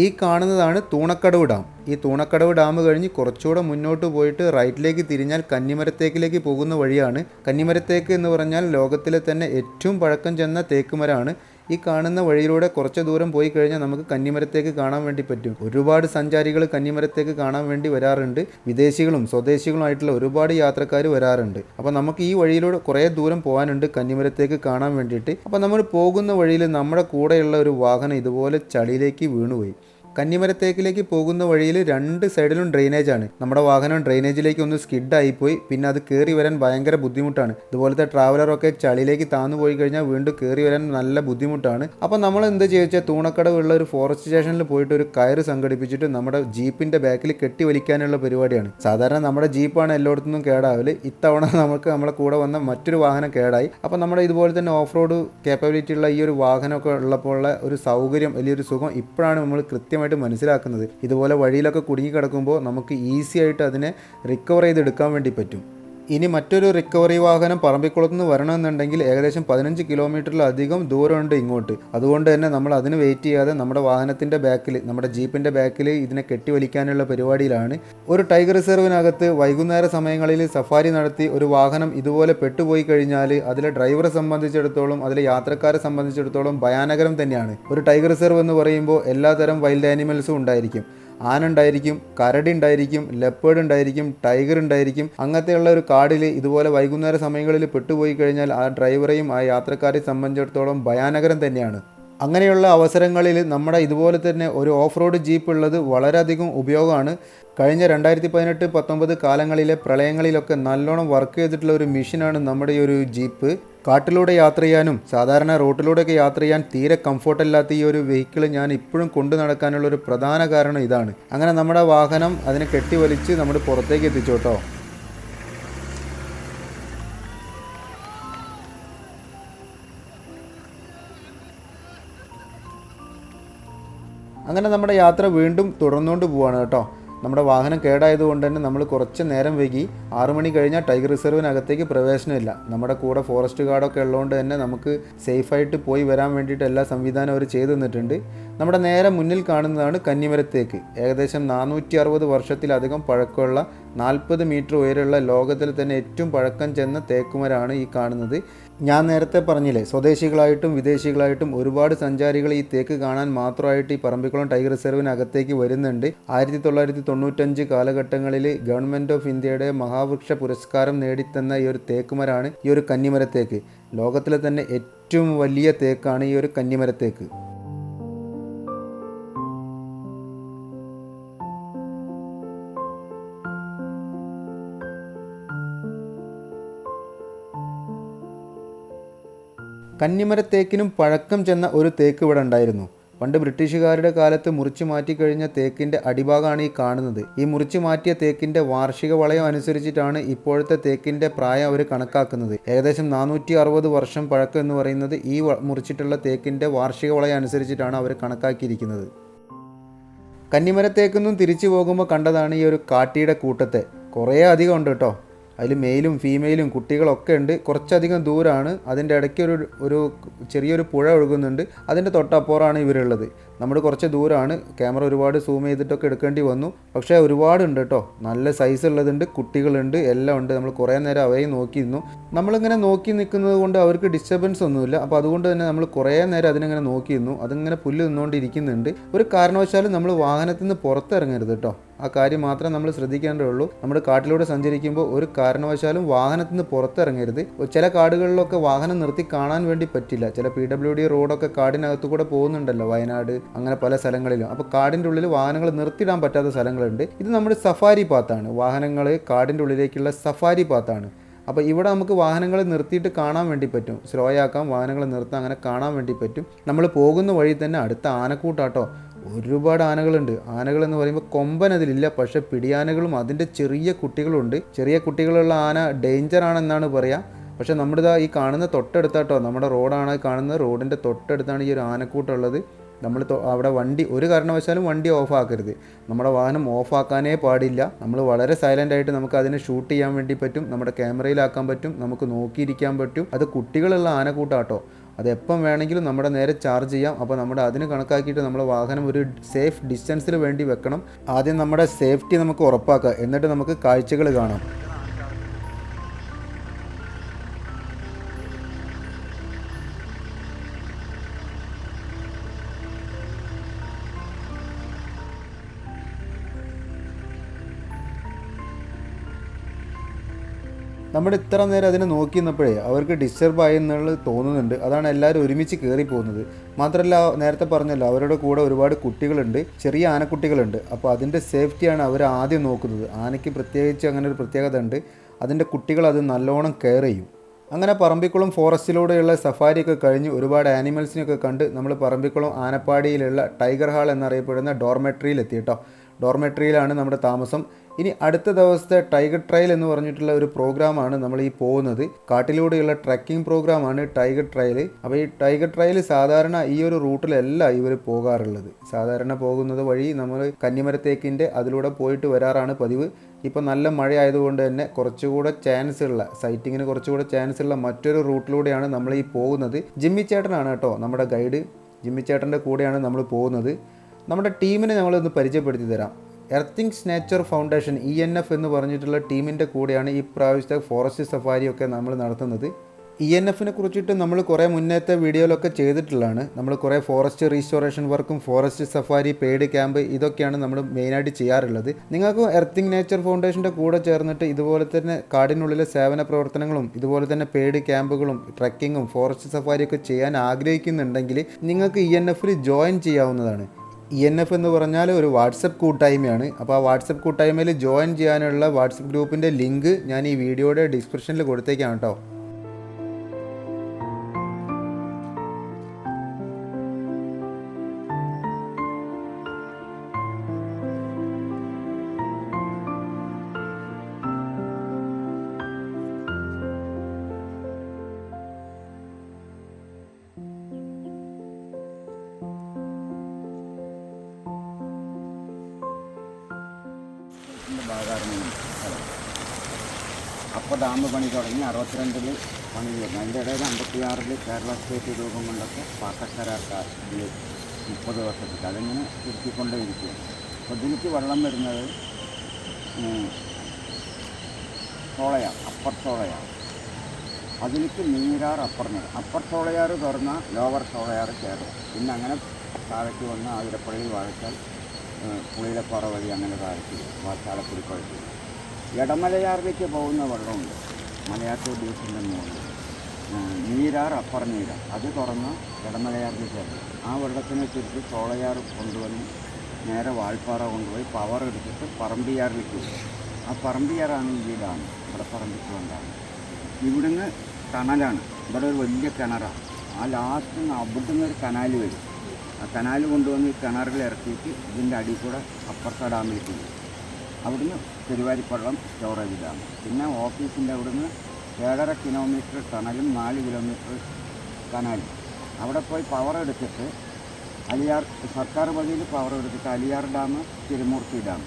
ഈ കാണുന്നതാണ് തൂണക്കടവ് ഡാം. ഈ തൂണക്കടവ് ഡാം കഴിഞ്ഞ് കുറച്ചുകൂടെ മുന്നോട്ട് പോയിട്ട് റൈറ്റിലേക്ക് തിരിഞ്ഞാൽ കന്നിമരത്തേക്കിലേക്ക് പോകുന്ന വഴിയാണ്. കന്നിമരത്തേക്ക് എന്ന് പറഞ്ഞാൽ ലോകത്തിലെ തന്നെ ഏറ്റവും പഴക്കം ചെന്ന തേക്കുമരമാണ്. ഈ കാണുന്ന വഴിയിലൂടെ കുറച്ച് ദൂരം പോയി കഴിഞ്ഞാൽ നമുക്ക് കന്നിമരത്തേക്ക് കാണാൻ വേണ്ടി പറ്റും. ഒരുപാട് സഞ്ചാരികൾ കന്നിമരത്തേക്ക് കാണാൻ വേണ്ടി വരാറുണ്ട്. വിദേശികളും സ്വദേശികളുമായിട്ടുള്ള ഒരുപാട് യാത്രക്കാർ വരാറുണ്ട്. അപ്പോൾ നമുക്ക് ഈ വഴിയിലൂടെ കുറേ ദൂരം പോകാനുണ്ട് കന്നിമരത്തേക്ക് കാണാൻ വേണ്ടിയിട്ട്. അപ്പോൾ നമ്മൾ പോകുന്ന വഴിയിൽ നമ്മുടെ കൂടെയുള്ള ഒരു വാഹനം ഇതുപോലെ ചളിയിലേക്ക് വീണുപോയി. കന്നിമരത്തേക്കിലേക്ക് പോകുന്ന വഴിയിൽ 2 സൈഡിലും ഡ്രെയിനേജാണ്. നമ്മുടെ വാഹനം ഡ്രെയിനേജിലേക്ക് ഒന്ന് സ്കിഡായിപ്പോയി. പിന്നെ അത് കയറി വരാൻ ഭയങ്കര ബുദ്ധിമുട്ടാണ്. ഇതുപോലത്തെ ട്രാവലറൊക്കെ ചളിയിലേക്ക് താന്നു പോയി കഴിഞ്ഞാൽ വീണ്ടും കയറി വരാൻ നല്ല ബുദ്ധിമുട്ടാണ്. അപ്പോൾ നമ്മൾ എന്ത് ചോദിച്ചാൽ തൂണക്കടവുള്ള ഒരു ഫോറസ്റ്റ് സ്റ്റേഷനിൽ പോയിട്ട് ഒരു കയറ് സംഘടിപ്പിച്ചിട്ട് നമ്മുടെ ജീപ്പിൻ്റെ ബാക്കിൽ കെട്ടി വലിക്കാനുള്ള പരിപാടിയാണ്. സാധാരണ നമ്മുടെ ജീപ്പാണ് എല്ലായിടത്തുനിന്നും കേടാവല്. ഇത്തവണ നമ്മളെ കൂടെ വന്ന മറ്റൊരു വാഹനം കേടായി. അപ്പോൾ നമ്മുടെ ഇതുപോലെ തന്നെ ഓഫ് റോഡ് കേപ്പബിലിറ്റി ഉള്ള ഈ ഒരു വാഹനമൊക്കെ ഉള്ളപ്പോൾ ഉള്ള ഒരു സൗകര്യം, വലിയൊരു സുഖം ഇപ്പോഴാണ് നമ്മൾ കൃത്യമായിട്ട് മനസ്സിലാക്കുന്നത്. ഇതുപോലെ വഴിയിലൊക്കെ കുടുങ്ങി കിടക്കുമ്പോൾ നമുക്ക് ഈസി ആയിട്ട് അതിനെ റിക്കവർ ചെയ്തെടുക്കാൻ വേണ്ടി പറ്റും. ഇനി മറ്റൊരു റിക്കവറി വാഹനം പറമ്പിക്കുളത്ത് നിന്ന് വരണമെന്നുണ്ടെങ്കിൽ ഏകദേശം 15 കിലോമീറ്ററിലധികം ദൂരമുണ്ട് ഇങ്ങോട്ട്. അതുകൊണ്ട് തന്നെ നമ്മൾ അതിന് വെയിറ്റ് ചെയ്യാതെ നമ്മുടെ വാഹനത്തിൻ്റെ ബാക്കിൽ, നമ്മുടെ ജീപ്പിൻ്റെ ബാക്കിൽ ഇതിനെ കെട്ടിവലിക്കാനുള്ള പരിപാടിയിലാണ്. ഒരു ടൈഗർ റിസർവിനകത്ത് വൈകുന്നേര സമയങ്ങളിൽ സഫാരി നടത്തി ഒരു വാഹനം ഇതുപോലെ പെട്ടുപോയി കഴിഞ്ഞാൽ അതിലെ ഡ്രൈവറെ സംബന്ധിച്ചിടത്തോളം, അതിലെ യാത്രക്കാരെ സംബന്ധിച്ചിടത്തോളം ഭയാനകരം തന്നെയാണ്. ഒരു ടൈഗർ റിസർവ് എന്ന് പറയുമ്പോൾ എല്ലാതരം വൈൽഡ് ആനിമൽസും ഉണ്ടായിരിക്കും. ആന ഉണ്ടായിരിക്കും, കരടി ഉണ്ടായിരിക്കും, ലെപ്പേർഡ് ഉണ്ടായിരിക്കും, ടൈഗർ ഉണ്ടായിരിക്കും. അങ്ങനത്തെയുള്ള ഒരു കാടിൽ ഇതുപോലെ വൈകുന്നേര സമയങ്ങളിൽ പെട്ടുപോയി കഴിഞ്ഞാൽ ആ ഡ്രൈവറെയും ആ യാത്രക്കാരെ സംബന്ധിച്ചിടത്തോളം ഭയാനകരം തന്നെയാണ്. അങ്ങനെയുള്ള അവസരങ്ങളിൽ നമ്മുടെ ഇതുപോലെ തന്നെ ഒരു ഓഫ് റോഡ് ജീപ്പ് ഉള്ളത് വളരെയധികം ഉപയോഗമാണ്. കഴിഞ്ഞ 2018-19 കാലങ്ങളിലെ പ്രളയങ്ങളിലൊക്കെ നല്ലോണം വർക്ക് ചെയ്തിട്ടുള്ള ഒരു മെഷീനാണ് നമ്മുടെ ഈ ഒരു ജീപ്പ്. കാട്ടിലൂടെ യാത്ര ചെയ്യാനും സാധാരണ റോട്ടിലൂടെയൊക്കെ യാത്ര ചെയ്യാൻ തീരെ കംഫർട്ടല്ലാത്ത ഈ ഒരു വെഹിക്കിൾ ഞാൻ ഇപ്പോഴും കൊണ്ടു നടക്കാനുള്ള ഒരു പ്രധാന കാരണം ഇതാണ്. അങ്ങനെ നമ്മുടെ വാഹനം അതിനെ കെട്ടിവലിച്ച് നമ്മൾ പുറത്തേക്ക് എത്തിച്ചു കേട്ടോ. അങ്ങനെ നമ്മുടെ യാത്ര വീണ്ടും തുടർന്നുകൊണ്ട് പോവാണ് കേട്ടോ. നമ്മുടെ വാഹനം കേടായതുകൊണ്ട് തന്നെ നമ്മൾ കുറച്ച് നേരം വൈകി. 6 മണി കഴിഞ്ഞാൽ ടൈഗർ റിസർവിനകത്തേക്ക് പ്രവേശനമില്ല. നമ്മുടെ കൂടെ ഫോറസ്റ്റ് ഗാർഡൊക്കെ ഉള്ളതുകൊണ്ട് തന്നെ നമുക്ക് സേഫായിട്ട് പോയി വരാൻ വേണ്ടിയിട്ട് എല്ലാ സംവിധാനവും അവർ ചെയ്തു തന്നിട്ടുണ്ട്. നമ്മുടെ നേരെ മുന്നിൽ കാണുന്നതാണ് കന്നിമരത്തേക്ക്. ഏകദേശം 460 വർഷത്തിലധികം പഴക്കമുള്ള 40 മീറ്റർ ഉയരമുള്ള ലോകത്തിൽ തന്നെ ഏറ്റവും പഴക്കം ചെന്ന തേക്കുമരമാണ് ഈ കാണുന്നത്. ഞാൻ നേരത്തെ പറഞ്ഞില്ലേ, സ്വദേശികളായിട്ടും വിദേശികളായിട്ടും ഒരുപാട് സഞ്ചാരികൾ ഈ തേക്ക് കാണാൻ മാത്രമായിട്ട് ഈ പറമ്പിക്കുളം ടൈഗർ റിസർവിനകത്തേക്ക് വരുന്നുണ്ട്. 1995 കാലഘട്ടങ്ങളിൽ ഗവൺമെൻറ് ഓഫ് ഇന്ത്യയുടെ മഹാവൃക്ഷ പുരസ്കാരം നേടിത്തന്ന ഈ ഒരു തേക്കുമരമാണ് ഈ ഒരു കന്നിമരത്തേക്ക്. ലോകത്തിലെ തന്നെ ഏറ്റവും വലിയ തേക്കാണ് ഈ ഒരു കന്നിമരത്തേക്ക്. കന്നിമരത്തേക്കിനും പഴക്കം ചെന്ന ഒരു തേക്ക് ഇവിടെ ഉണ്ടായിരുന്നു. പണ്ട് ബ്രിട്ടീഷുകാരുടെ കാലത്ത് മുറിച്ചു മാറ്റിക്കഴിഞ്ഞ തേക്കിൻ്റെ അടിഭാഗമാണ് ഈ കാണുന്നത്. ഈ മുറിച്ചു മാറ്റിയ തേക്കിൻ്റെ വാർഷിക വളയം അനുസരിച്ചിട്ടാണ് ഇപ്പോഴത്തെ തേക്കിൻ്റെ പ്രായം അവർ കണക്കാക്കുന്നത്. ഏകദേശം 460 വർഷം പഴക്കം എന്ന് പറയുന്നത് ഈ മുറിച്ചിട്ടുള്ള തേക്കിൻ്റെ വാർഷിക വളയം അനുസരിച്ചിട്ടാണ് അവർ കണക്കാക്കിയിരിക്കുന്നത്. കന്നിമരത്തേക്കൊന്നും തിരിച്ചു പോകുമ്പോൾ കണ്ടതാണ് ഈ ഒരു കാട്ടിയുടെ കൂട്ടത്തെ. കുറേ അധികം ഉണ്ട് കേട്ടോ. അതിൽ മെയിലും ഫീമെയിലും കുട്ടികളൊക്കെ ഉണ്ട്. കുറച്ചധികം ദൂരമാണ്. അതിൻ്റെ ഇടയ്ക്ക് ഒരു ചെറിയൊരു പുഴ ഒഴുകുന്നുണ്ട്. അതിൻ്റെ തൊട്ടപ്പുറമാണ് ഇവരുള്ളത്. നമ്മൾ കുറച്ച് ദൂരമാണ്. ക്യാമറ ഒരുപാട് സൂം ചെയ്തിട്ടൊക്കെ എടുക്കേണ്ടി വന്നു. പക്ഷേ ഒരുപാടുണ്ട് കേട്ടോ. നല്ല സൈസ് ഉള്ളതുണ്ട്, കുട്ടികളുണ്ട്, എല്ലാം ഉണ്ട്. നമ്മൾ കുറേ നേരം അവയെ നോക്കിയിരുന്നു. നമ്മളിങ്ങനെ നോക്കി നിൽക്കുന്നത് കൊണ്ട് അവർക്ക് ഡിസ്റ്റർബൻസ് ഒന്നുമില്ല. അപ്പോൾ അതുകൊണ്ട് തന്നെ നമ്മൾ കുറേ നേരം അതിനെങ്ങനെ നോക്കിയിരുന്നു. അതിങ്ങനെ പുല്ല് നിന്നുകൊണ്ടിരിക്കുന്നുണ്ട്. ഒരു കാരണവശാലും നമ്മൾ വാഹനത്തിൽ നിന്ന് പുറത്തിറങ്ങരുത് കേട്ടോ. ആ കാര്യം മാത്രം നമ്മൾ ശ്രദ്ധിക്കേണ്ടേ ഉള്ളൂ. നമ്മുടെ കാട്ടിലൂടെ സഞ്ചരിക്കുമ്പോൾ ഒരു കാരണവശാലും വാഹനത്തിൽ നിന്ന് പുറത്തിറങ്ങരുത്. ചില കാടുകളിലൊക്കെ വാഹനം നിർത്തി കാണാൻ വേണ്ടി പറ്റില്ല. ചില PWD റോഡൊക്കെ കാടിനകത്തു കൂടെ പോകുന്നുണ്ടല്ലോ, വയനാട് അങ്ങനെ പല സ്ഥലങ്ങളിലും. അപ്പോൾ കാടിൻ്റെ ഉള്ളിൽ വാഹനങ്ങൾ നിർത്തിയിടാൻ പറ്റാത്ത സ്ഥലങ്ങളുണ്ട്. ഇത് നമ്മുടെ സഫാരി പാത്താണ്. വാഹനങ്ങൾ കാടിൻ്റെ ഉള്ളിലേക്കുള്ള സഫാരി പാത്താണ്. അപ്പോൾ ഇവിടെ നമുക്ക് വാഹനങ്ങൾ നിർത്തിയിട്ട് കാണാൻ വേണ്ടി പറ്റും. സ്ലോ ആക്കാം, വാഹനങ്ങൾ നിർത്താം, അങ്ങനെ കാണാൻ വേണ്ടി പറ്റും. നമ്മൾ പോകുന്ന വഴി തന്നെ അടുത്ത ആനക്കൂട്ടാട്ടോ. ഒരുപാട് ആനകളുണ്ട്. ആനകളെന്ന് പറയുമ്പോൾ കൊമ്പൻ അതിലില്ല, പക്ഷേ പിടിയാനകളും അതിൻ്റെ ചെറിയ കുട്ടികളുണ്ട്. ചെറിയ കുട്ടികളുള്ള ആന ഡേഞ്ചർ ആണെന്നാണ് പറയുക. പക്ഷേ നമ്മുടെ ഈ കാണുന്ന തൊട്ടടുത്താട്ടോ, നമ്മുടെ റോഡാണ് കാണുന്നത്. റോഡിൻ്റെ തൊട്ടടുത്താണ് ഈ ഒരു ആനക്കൂട്ടുള്ളത്. നമ്മൾ അവിടെ വണ്ടി ഒരു കാരണവശാലും വണ്ടി ഓഫാക്കരുത്. നമ്മുടെ വാഹനം ഓഫാക്കാനേ പാടില്ല. നമ്മൾ വളരെ സൈലൻ്റായിട്ട് നമുക്ക് അതിനെ ഷൂട്ട് ചെയ്യാൻ വേണ്ടി പറ്റും. നമ്മുടെ ക്യാമറയിലാക്കാൻ പറ്റും. നമുക്ക് നോക്കിയിരിക്കാൻ പറ്റും. അത് കുട്ടികളുള്ള ആനക്കൂട്ടാട്ടോ. അതെപ്പം വേണമെങ്കിലും നമ്മുടെ നേരെ ചാർജ് ചെയ്യാം. അപ്പോൾ നമ്മുടെ അതിന് കണക്കാക്കിയിട്ട് നമ്മുടെ വാഹനം ഒരു സേഫ് ഡിസ്റ്റൻസിൽ വേണ്ടി വെക്കണം. ആദ്യം നമ്മുടെ സേഫ്റ്റി നമുക്ക് ഉറപ്പാക്കുക, എന്നിട്ട് നമുക്ക് കാഴ്ചകൾ കാണാം. നമ്മൾ ഇത്ര നേരം അതിനെ നോക്കി നിന്നപ്പോഴേ അവർക്ക് ഡിസ്റ്റർബ് ആയി എന്നുള്ളത് തോന്നുന്നുണ്ട്. അതാണ് എല്ലാവരും ഒരുമിച്ച് കയറി പോകുന്നത്. മാത്രമല്ല, നേരത്തെ പറഞ്ഞല്ലോ, അവരുടെ കൂടെ ഒരുപാട് കുട്ടികളുണ്ട്, ചെറിയ ആനക്കുട്ടികളുണ്ട്. അപ്പോൾ അതിൻ്റെ സേഫ്റ്റിയാണ് അവർ ആദ്യം നോക്കുന്നത്. ആനയ്ക്ക് പ്രത്യേകിച്ച് അങ്ങനെ ഒരു പ്രത്യേകത ഉണ്ട്. അതിൻ്റെ കുട്ടികൾ അത് നല്ലോണം കെയർ ചെയ്യും. അങ്ങനെ പറമ്പിക്കുളം ഫോറസ്റ്റിലൂടെയുള്ള സഫാരിയൊക്കെ കഴിഞ്ഞ് ഒരുപാട് ആനിമൽസിനെയൊക്കെ കണ്ട് നമ്മൾ പറമ്പിക്കുളം ആനപ്പാടിയിലുള്ള ടൈഗർ ഹാൾ എന്നറിയപ്പെടുന്ന ഡോർമെട്രിയിൽ എത്തി കേട്ടോ. ഡോർമെട്രിയിലാണ് നമ്മുടെ താമസം. ഇനി അടുത്ത ദിവസത്തെ ടൈഗർ ട്രയൽ എന്ന് പറഞ്ഞിട്ടുള്ള ഒരു പ്രോഗ്രാമാണ് നമ്മൾ ഈ പോകുന്നത്. കാട്ടിലൂടെയുള്ള ട്രക്കിംഗ് പ്രോഗ്രാമാണ് ടൈഗർ ട്രയൽ. അപ്പോൾ ഈ ടൈഗർ ട്രയൽ സാധാരണ ഈ ഒരു റൂട്ടിലല്ല ഇവർ പോകാറുള്ളത്. സാധാരണ പോകുന്നത് വഴി നമ്മൾ കന്നിമരത്തേക്കിൻ്റെ അതിലൂടെ പോയിട്ട് വരാറാണ് പതിവ്. ഇപ്പോൾ നല്ല മഴ ആയതുകൊണ്ട് തന്നെ കുറച്ചുകൂടെ ചാൻസ് ഉള്ള സൈറ്റിങ്ങിന് കുറച്ചുകൂടെ ചാൻസ് ഉള്ള മറ്റൊരു റൂട്ടിലൂടെയാണ് നമ്മൾ ഈ പോകുന്നത്. ജിമ്മി ചേട്ടനാണ് കേട്ടോ നമ്മുടെ ഗൈഡ്. ജിമ്മി ചേട്ടൻ്റെ കൂടെയാണ് നമ്മൾ പോകുന്നത്. നമ്മുടെ ടീമിനെ ഞങ്ങളൊന്ന് പരിചയപ്പെടുത്തി തരാം. എർത്തിങ്സ് നേച്ചർ ഫൗണ്ടേഷൻ ENF എന്ന് പറഞ്ഞിട്ടുള്ള ടീമിൻ്റെ കൂടെയാണ് ഈ പ്രാവശ്യത്തെ ഫോറസ്റ്റ് സഫാരിയൊക്കെ നമ്മൾ നടത്തുന്നത്. ENFനെ കുറിച്ചിട്ട് നമ്മൾ കുറേ മുന്നേത്തെ വീഡിയോയിലൊക്കെ ചെയ്തിട്ടുള്ളതാണ്. നമ്മൾ കുറേ ഫോറസ്റ്റ് റീസ്റ്റോറേഷൻ വർക്കും ഫോറസ്റ്റ് സഫാരി പെയ്ഡ് ക്യാമ്പ് ഇതൊക്കെയാണ് നമ്മൾ മെയിനായിട്ട് ചെയ്യാറുള്ളത്. നിങ്ങൾക്ക് എർത്തിങ് നേച്ചർ ഫൗണ്ടേഷൻ്റെ കൂടെ ചേർന്നിട്ട് ഇതുപോലെ തന്നെ കാടിനുള്ളിലെ സേവന പ്രവർത്തനങ്ങളും ഇതുപോലെ തന്നെ പെയ്ഡ് ക്യാമ്പുകളും ട്രക്കിങ്ങും ഫോറസ്റ്റ് സഫാരിയൊക്കെ ചെയ്യാൻ ആഗ്രഹിക്കുന്നുണ്ടെങ്കിൽ നിങ്ങൾക്ക് ENFൽ ജോയിൻ ചെയ്യാവുന്നതാണ്. ENF എന്ന് പറഞ്ഞാൽ ഒരു വാട്സപ്പ് കൂട്ടായ്മയാണ്. അപ്പോൾ ആ വാട്സപ്പ് കൂട്ടായ്മയിൽ ജോയിൻ ചെയ്യാനുള്ള വാട്സപ്പ് ഗ്രൂപ്പിൻ്റെ ലിങ്ക് ഞാൻ ഈ വീഡിയോയുടെ ഡിസ്ക്രിപ്ഷനിൽ കൊടുത്തേക്കാണ് കേട്ടോ. ഭാഗമായിരുന്നു സ്ഥലം. അപ്പോൾ ഡാം പണി തുടങ്ങി 62-ൽ പണി തീർന്നു. അതിൻ്റെ ഇടയിൽ 56-ൽ കേരള സ്റ്റേറ്റ് രൂപം കൊണ്ടൊക്കെ പാട്ടക്കരാർ ഇതിൽ 30 വർഷത്തേക്ക് അതിങ്ങനെ തിരുത്തിക്കൊണ്ടേയിരിക്കുകയാണ്. അപ്പോൾ ഇതിലേക്ക് വെള്ളം വരുന്നത് ചോളയാർ, അപ്പർ ചോളയാർ. അതിലേക്ക് നീരാർ, അപ്പർ ചോളയാർ തുറന്ന ലോവർ ചോളയാർ ചേർന്നു. പിന്നെ അങ്ങനെ താഴേക്ക് വന്ന് ആതിരപ്പള്ളി വാഴച്ചാൽ പുളിയിലപ്പാറ വഴി അങ്ങനെ താഴേക്ക് ചാലക്കുടി കുഴച്ച് ഇടമലയാറിലേക്ക് പോകുന്ന വെള്ളമുണ്ട്. മലയാറ്റൂർ ബീച്ചിൻ്റെ മുകളിൽ നീരാർ, അപ്പർ നീരാർ അത് തുറന്ന് ഇടമലയാറിലേക്ക് ചേർന്നു. ആ വെള്ളത്തിനെ തിരിച്ച് ചോളയാർ കൊണ്ടുവന്ന് നേരെ വാൾപ്പാറ കൊണ്ടുപോയി പവർ എടുത്തിട്ട് പറമ്പിയാറിലേക്ക് പോകും. ആ പറമ്പിയാറാണ് ഈ ഡാം. ഇവിടെ പറമ്പിക്ക് കൊണ്ടാണ്. ഇവിടുന്ന് കണലാണ്. ഇവിടെ ഒരു വലിയ കിണറാണ്. ആ ലാസ്റ്റ് അവിടുന്ന് ഒരു കനാൽ വരും. ആ കനാൽ കൊണ്ടുവന്ന് ഈ കിണറിൽ ഇറക്കിയിട്ട് ഇതിൻ്റെ അടിയിൽ കൂടെ അപ്പുറത്തെ ഡാമിലേക്ക് പോകും. അവിടുന്ന് പെരുവാരിപ്പള്ളം സ്റ്റോറേജ് ഡാം. പിന്നെ ഓഫീസിൻ്റെ അവിടുന്ന് 7.5 കിലോമീറ്റർ ടണലും 4 കിലോമീറ്റർ കനാലും. അവിടെ പോയി പവർ എടുത്തിട്ട് അലിയാർ സർക്കാർ വഴിയിൽ പവർ എടുത്തിട്ട് അലിയാർ ഡാം, തിരുമൂർത്തി ഡാം.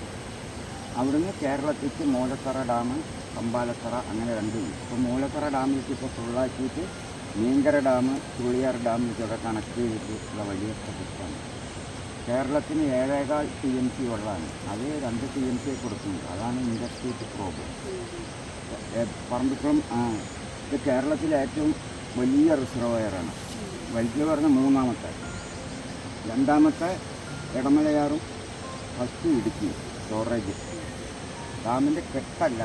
അവിടുന്ന് കേരളത്തിലേക്ക് മൂലത്തറ ഡാം, കമ്പാലത്തറ അങ്ങനെ 2 വരും. ഇപ്പോൾ മൂലത്തറ ഡാമിലേക്ക് ഇപ്പോൾ ഫുള്ളാക്കിയിട്ട് മീങ്കര ഡാം, ചുള്ളിയാർ ഡാമിലേക്കൊക്കെ കണക്ട് ചെയ്തിട്ടുള്ള വലിയ പ്രൊജക്റ്റാണ്. കേരളത്തിന് 7.25 TMC വെള്ളമാണ്. അത് 2 TMC കൊടുക്കുന്നുണ്ട്. അതാണ് ഇൻഡസ്ട്രീറ്റ് പ്രോബ്ലം. പറമ്പിക്കുളം ഇത് കേരളത്തിലെ ഏറ്റവും വലിയ റിസർവയറാണ്. വലുത് പറഞ്ഞ 3ാമത്തെ, 2ാമത്തെ ഇടമലയാറും, ഫസ്റ്റ് ഇടുക്കി സ്റ്റോറേജ്. ഡാമിൻ്റെ കെട്ടല്ല,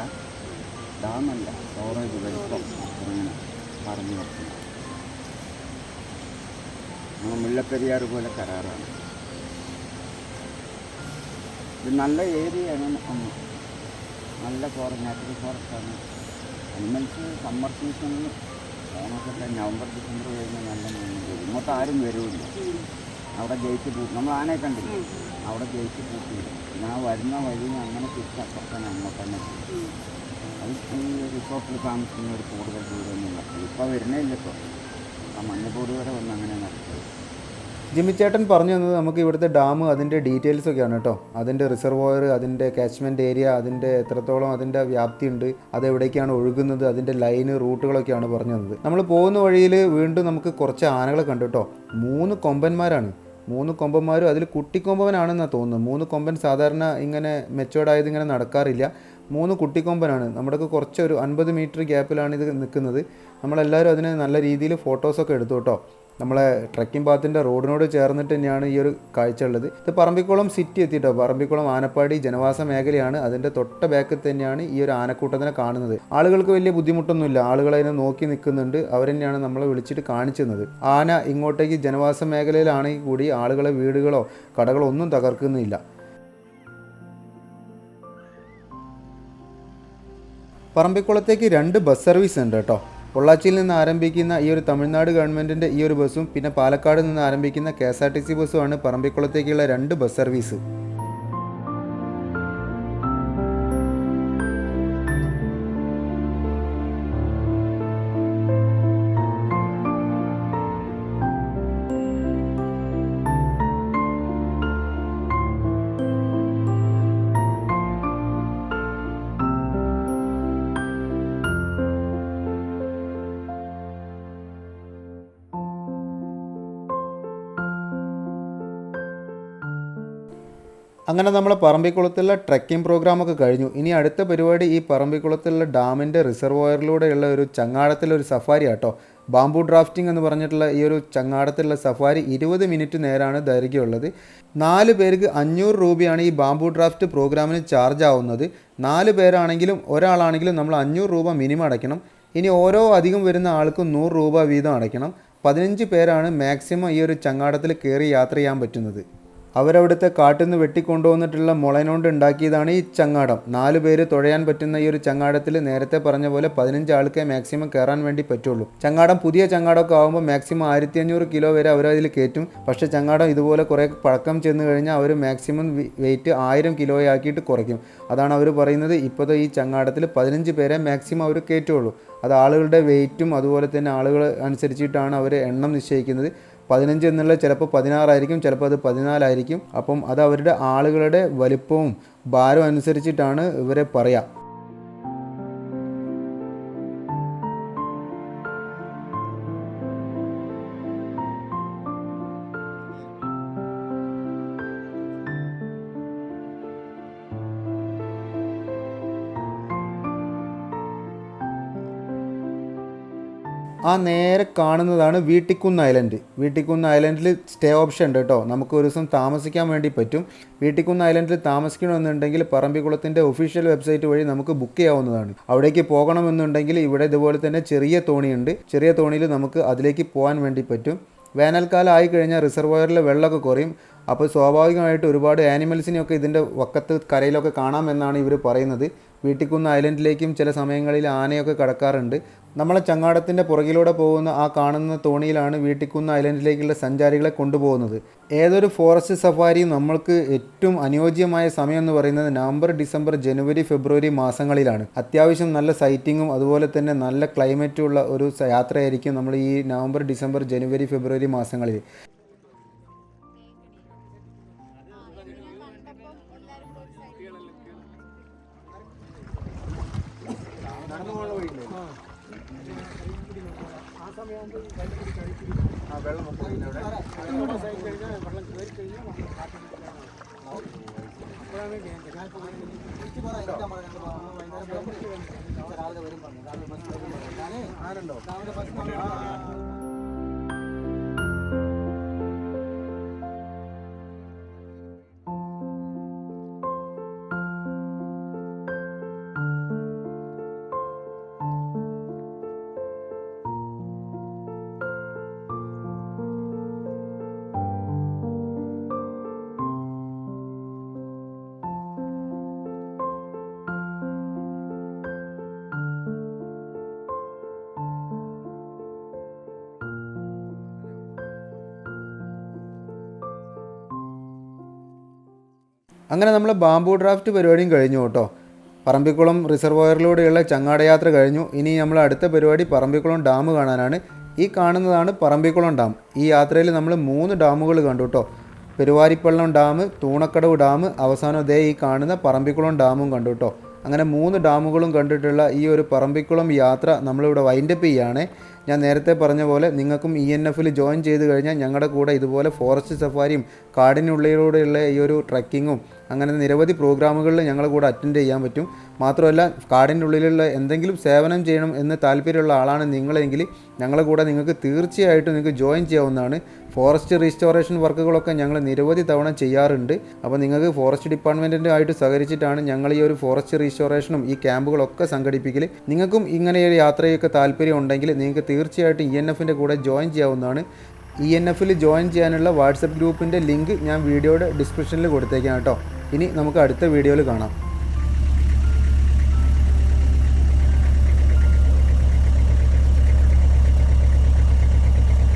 ഡാമല്ല, സ്റ്റോറേജ് വലിപ്പം ഇങ്ങനെ പറഞ്ഞു വെക്കുന്നത്. മുല്ലപ്പെരിയാർ പോലെ കരാറാണ്. ഇത് നല്ല ഏരിയയാണ്. നല്ല നാച്ചുറൽ ഫോറസ്റ്റാണ്. അനിമൽസ് സമ്മർ സീസണിൽ ഓണമൊക്കെ നവംബർ ഡിസംബർ കഴിഞ്ഞാൽ നല്ല മീൻ വരും. ഇങ്ങോട്ട് ആരും വരുമില്ല. അവിടെ ഗേറ്റ് പൂട്ടി. നമ്മൾ ആനയെ കണ്ടില്ല, അവിടെ ഗേറ്റ് പൂട്ടിയില്ല. പിന്നെ ആ വരുന്ന വഴി അങ്ങനെ തിരിച്ചപ്പുറത്താണ് അങ്ങോട്ട് തന്നെ. അത് ഈ റിസോർട്ടിൽ താമസിക്കുന്നവർ കൂടുതൽ ദൂരമൊന്നുമില്ല. ഇപ്പോൾ വരുന്നേ ഇല്ല. ഇപ്പോൾ ആ മഞ്ഞപ്പൂട് വരെ വന്ന് അങ്ങനെ നടത്തുന്നത്. ജിമ്മി ചേട്ടൻ പറഞ്ഞു തന്നത് നമുക്ക് ഇവിടുത്തെ ഡാം അതിൻ്റെ ഡീറ്റെയിൽസൊക്കെയാണ് കേട്ടോ. അതിൻ്റെ റിസർവോയർ, അതിൻ്റെ കാച്ച്മെൻറ്റ് ഏരിയ, അതിൻ്റെ എത്രത്തോളം അതിൻ്റെ വ്യാപ്തി ഉണ്ട്, അതെവിടേക്കാണ് ഒഴുകുന്നത്, അതിൻ്റെ ലൈന് റൂട്ടുകളൊക്കെയാണ് പറഞ്ഞു തന്നത്. നമ്മൾ പോകുന്ന വഴിയിൽ വീണ്ടും നമുക്ക് കുറച്ച് ആനകളെ കണ്ടു കേട്ടോ. 3 കൊമ്പന്മാരാണ്. 3 കൊമ്പന്മാരും അതിൽ കുട്ടിക്കൊമ്പനാണെന്നാണ് തോന്നുന്നത്. 3 കൊമ്പൻ സാധാരണ ഇങ്ങനെ മെച്ചോർഡായത് ഇങ്ങനെ നടക്കാറില്ല. 3 കുട്ടിക്കൊമ്പനാണ്. നമ്മുടെ കുറച്ചൊരു 50 മീറ്റർ ഗ്യാപ്പിലാണ് ഇത് നിൽക്കുന്നത്. നമ്മളെല്ലാവരും അതിന് നല്ല രീതിയിൽ ഫോട്ടോസൊക്കെ എടുത്തു കേട്ടോ. നമ്മളെ ട്രക്കിംഗ് പാത്തിൻ്റെ റോഡിനോട് ചേർന്നിട്ട് തന്നെയാണ് ഈ ഒരു കാഴ്ച ഉള്ളത്. ഇത് പറമ്പിക്കുളം സിറ്റി എത്തിയിട്ടോ. പറമ്പിക്കുളം ആനപ്പാടി ജനവാസ മേഖലയാണ്. അതിൻ്റെ തൊട്ട ബാക്കിൽ തന്നെയാണ് ഈ ഒരു ആനക്കൂട്ടത്തിനെ കാണുന്നത്. ആളുകൾക്ക് വലിയ ബുദ്ധിമുട്ടൊന്നുമില്ല. ആളുകൾ അതിനെ നോക്കി നിൽക്കുന്നുണ്ട്. അവർ തന്നെയാണ് നമ്മളെ വിളിച്ചിട്ട് കാണിച്ചത്. ആന ഇങ്ങോട്ടേക്ക് ജനവാസ മേഖലയിലാണെങ്കിൽ കൂടി ആളുകളെ വീടുകളോ കടകളോ ഒന്നും തകർക്കുന്നില്ല. പറമ്പിക്കുളത്തേക്ക് 2 ബസ് സർവീസ് ഉണ്ട് കേട്ടോ. പൊള്ളാച്ചിയിൽ നിന്ന് ആരംഭിക്കുന്ന ഈ ഒരു തമിഴ്നാട് ഗവൺമെൻറ്റിൻ്റെ ഈ ഒരു ബസ്സും പിന്നെ പാലക്കാട് നിന്ന് ആരംഭിക്കുന്ന KSRTC ബസ്സുമാണ് പറമ്പിക്കുളത്തേക്കുള്ള 2 ബസ് സർവീസ്. അങ്ങനെ നമ്മളെ പറമ്പിക്കുളത്തുള്ള ട്രെക്കിംഗ് പ്രോഗ്രാമൊക്കെ കഴിഞ്ഞു. ഇനി അടുത്ത പരിപാടി ഈ പറമ്പിക്കുളത്തുള്ള ഡാമിൻ്റെ റിസർവോയറിലൂടെയുള്ള ഒരു ചങ്ങാടത്തിലൊരു സഫാരി ആട്ടോ. ബാംബു ഡ്രാഫ്റ്റിംഗ് എന്ന് പറഞ്ഞിട്ടുള്ള ഈ ഒരു ചങ്ങാടത്തിലുള്ള സഫാരി 20 മിനിറ്റ് നേരമാണ് ദൈർഘ്യമുള്ളത്. 4 പേർക്ക് 500 രൂപയാണ് ഈ ബാംബു ഡ്രാഫ്റ്റ് പ്രോഗ്രാമിന് ചാർജ് ആവുന്നത്. 4 പേരാണെങ്കിലും ഒരാളാണെങ്കിലും നമ്മൾ 500 രൂപ മിനിമം അടയ്ക്കണം. ഇനി ഓരോ അധികം വരുന്ന ആൾക്കും 100 രൂപ വീതം അടയ്ക്കണം. 15 പേരാണ് മാക്സിമം ഈ ഒരു ചങ്ങാടത്തിൽ കയറി യാത്ര ചെയ്യാൻ പറ്റുന്നത്. അവരവിടുത്തെ കാട്ടിൽ നിന്ന് വെട്ടിക്കൊണ്ടുവന്നിട്ടുള്ള മുളനോണ്ട് ഉണ്ടാക്കിയതാണ് ഈ ചങ്ങാടം. 4 പേര് തുഴയാൻ പറ്റുന്ന ഈ ഒരു ചങ്ങാടത്തിൽ നേരത്തെ പറഞ്ഞ പോലെ 15 ആൾക്കേ മാക്സിമം കയറാൻ വേണ്ടി പറ്റുള്ളൂ. ചങ്ങാടം പുതിയ ചങ്ങാടമൊക്കെ ആകുമ്പോൾ മാക്സിമം 1500 കിലോ വരെ അവരതിൽ കയറ്റും. പക്ഷേ ചങ്ങാടം ഇതുപോലെ കുറേ പഴക്കം ചെന്ന് കഴിഞ്ഞാൽ അവർ മാക്സിമം വെയിറ്റ് 1000 കിലോയാക്കിയിട്ട് കുറയ്ക്കും. അതാണ് അവർ പറയുന്നത്. ഇപ്പോഴത്തെ ഈ ചങ്ങാടത്തിൽ 15 പേരെ മാക്സിമം അവർ കയറ്റുള്ളൂ. അത് ആളുകളുടെ വെയിറ്റും അതുപോലെ തന്നെ ആളുകൾ അനുസരിച്ചിട്ടാണ് അവർ എണ്ണം നിശ്ചയിക്കുന്നത്. 15 എന്നുള്ളത് ചിലപ്പോൾ 16 ആയിരിക്കും, ചിലപ്പോൾ അത് 14 ആയിരിക്കും. അപ്പം അത് അവരുടെ ആളുകളുടെ വലിപ്പവും ഭാരവും അനുസരിച്ചിട്ടാണ് ഇവരെ പറയുക. ആ നേരെ കാണുന്നതാണ് വീട്ടിക്കുന്ന് ഐലൻഡ്. വീട്ടിക്കുന്ന് ഐലൻഡിൽ സ്റ്റേ ഓപ്ഷൻ ഉണ്ട് കേട്ടോ. നമുക്ക് ഒരു ദിവസം താമസിക്കാൻ വേണ്ടി പറ്റും. വീട്ടിക്കുന്ന് ഐലൻഡിൽ താമസിക്കണമെന്നുണ്ടെങ്കിൽ പറമ്പിക്കുളത്തിൻ്റെ ഒഫീഷ്യൽ വെബ്സൈറ്റ് വഴി നമുക്ക് ബുക്ക് ചെയ്യാവുന്നതാണ്. അവിടേക്ക് പോകണമെന്നുണ്ടെങ്കിൽ ഇവിടെ ഇതുപോലെ തന്നെ ചെറിയ തോണിയുണ്ട്. ചെറിയ തോണിയിൽ നമുക്ക് അതിലേക്ക് പോകാൻ വേണ്ടി പറ്റും. വേനൽക്കാലം ആയിക്കഴിഞ്ഞാൽ റിസർവോയറിലെ വെള്ളമൊക്കെ കുറയും. അപ്പോൾ സ്വാഭാവികമായിട്ട് ഒരുപാട് ആനിമൽസിനെയൊക്കെ ഇതിൻ്റെ വക്കത്ത് കരയിലൊക്കെ കാണാമെന്നാണ് ഇവർ പറയുന്നത്. വീട്ടിക്കുന്ന് ഐലൻഡിലേക്കും ചില സമയങ്ങളിൽ ആനയൊക്കെ കടക്കാറുണ്ട്. നമ്മളെ ചങ്ങാടത്തിൻ്റെ പുറകിലൂടെ പോകുന്ന ആ കാണുന്ന തോണിയിലാണ് വീട്ടിക്കുന്ന് ഐലൻഡിലേക്കുള്ള സഞ്ചാരികളെ കൊണ്ടുപോകുന്നത്. ഏതൊരു ഫോറസ്റ്റ് സഫാരിയും നമ്മൾക്ക് ഏറ്റവും അനുയോജ്യമായ സമയം എന്ന് പറയുന്നത് നവംബർ, ഡിസംബർ, ജനുവരി, ഫെബ്രുവരി മാസങ്ങളിലാണ്. അത്യാവശ്യം നല്ല സൈറ്റിങ്ങും അതുപോലെ തന്നെ നല്ല ക്ലൈമറ്റും ഉള്ള ഒരു യാത്രയായിരിക്കും നമ്മൾ ഈ നവംബർ, ഡിസംബർ, ജനുവരി, ഫെബ്രുവരി മാസങ്ങളിൽ. അങ്ങനെ നമ്മൾ ബാംബു ഡ്രാഫ്റ്റ് പരിപാടിയും കഴിഞ്ഞു കേട്ടോ. പറമ്പിക്കുളം റിസർവോയറിലൂടെയുള്ള ചങ്ങാടയാത്ര കഴിഞ്ഞു. ഇനി നമ്മൾ അടുത്ത പരിപാടി പറമ്പിക്കുളം ഡാം കാണാനാണ്. ഈ കാണുന്നതാണ് പറമ്പിക്കുളം ഡാം. ഈ യാത്രയിൽ നമ്മൾ 3 ഡാമുകൾ കണ്ടു കേട്ടോ. പെരുവാരിപ്പള്ളം ഡാം, തൂണക്കടവ് ഡാം, അവസാനം ദേ ഈ കാണുന്ന പറമ്പിക്കുളം ഡാമും കണ്ടു കേട്ടോ. അങ്ങനെ 3 ഡാമുകളും കണ്ടിട്ടുള്ള ഈ ഒരു പറമ്പിക്കുളം യാത്ര നമ്മളിവിടെ വൈൻഡപ്പ് ചെയ്യുകയാണ്. ഞാൻ നേരത്തെ പറഞ്ഞ പോലെ നിങ്ങൾക്കും ENFൽ ജോയിൻ ചെയ്ത് കഴിഞ്ഞാൽ ഞങ്ങളുടെ കൂടെ ഇതുപോലെ ഫോറസ്റ്റ് സഫാരിയും കാടിനുള്ളിലൂടെയുള്ള ഈ ഒരു ട്രക്കിങ്ങും അങ്ങനെ നിരവധി പ്രോഗ്രാമുകളിൽ ഞങ്ങളുടെ കൂടെ അറ്റൻഡ് ചെയ്യാൻ പറ്റും. മാത്രമല്ല കാടിൻ്റെ ഉള്ളിലുള്ള എന്തെങ്കിലും സേവനം ചെയ്യണം എന്ന് താല്പര്യമുള്ള ആളാണ് നിങ്ങളെങ്കിൽ ഞങ്ങളുടെ കൂടെ നിങ്ങൾക്ക് തീർച്ചയായിട്ടും നിങ്ങൾക്ക് ജോയിൻ ചെയ്യാവുന്നതാണ്. ഫോറസ്റ്റ് റീസ്റ്റോറേഷൻ വർക്കുകളൊക്കെ ഞങ്ങൾ നിരവധി തവണ ചെയ്യാറുണ്ട്. അപ്പോൾ നിങ്ങൾക്ക് ഫോറസ്റ്റ് ഡിപ്പാർട്ട്മെൻറ്റിൻ്റെ ആയിട്ട് സഹകരിച്ചിട്ടാണ് ഞങ്ങൾ ഈ ഒരു ഫോറസ്റ്റ് റീസ്റ്റോറേഷനും ഈ ക്യാമ്പുകളൊക്കെ സംഘടിപ്പിക്കൽ. നിങ്ങൾക്കും ഇങ്ങനെ ഒരു യാത്രയൊക്കെ താല്പര്യം ഉണ്ടെങ്കിൽ നിങ്ങൾക്ക് തീർച്ചയായിട്ടും ENFൻ്റെ കൂടെ ജോയിൻ ചെയ്യാവുന്നതാണ്. ENFൽ ജോയിൻ ചെയ്യാനുള്ള വാട്സപ്പ് ഗ്രൂപ്പിൻ്റെ ലിങ്ക് ഞാൻ വീഡിയോയുടെ ഡിസ്ക്രിപ്ഷനിൽ കൊടുത്തേക്കാം കേട്ടോ. ഇനി നമുക്ക് അടുത്ത വീഡിയോയിൽ കാണാം.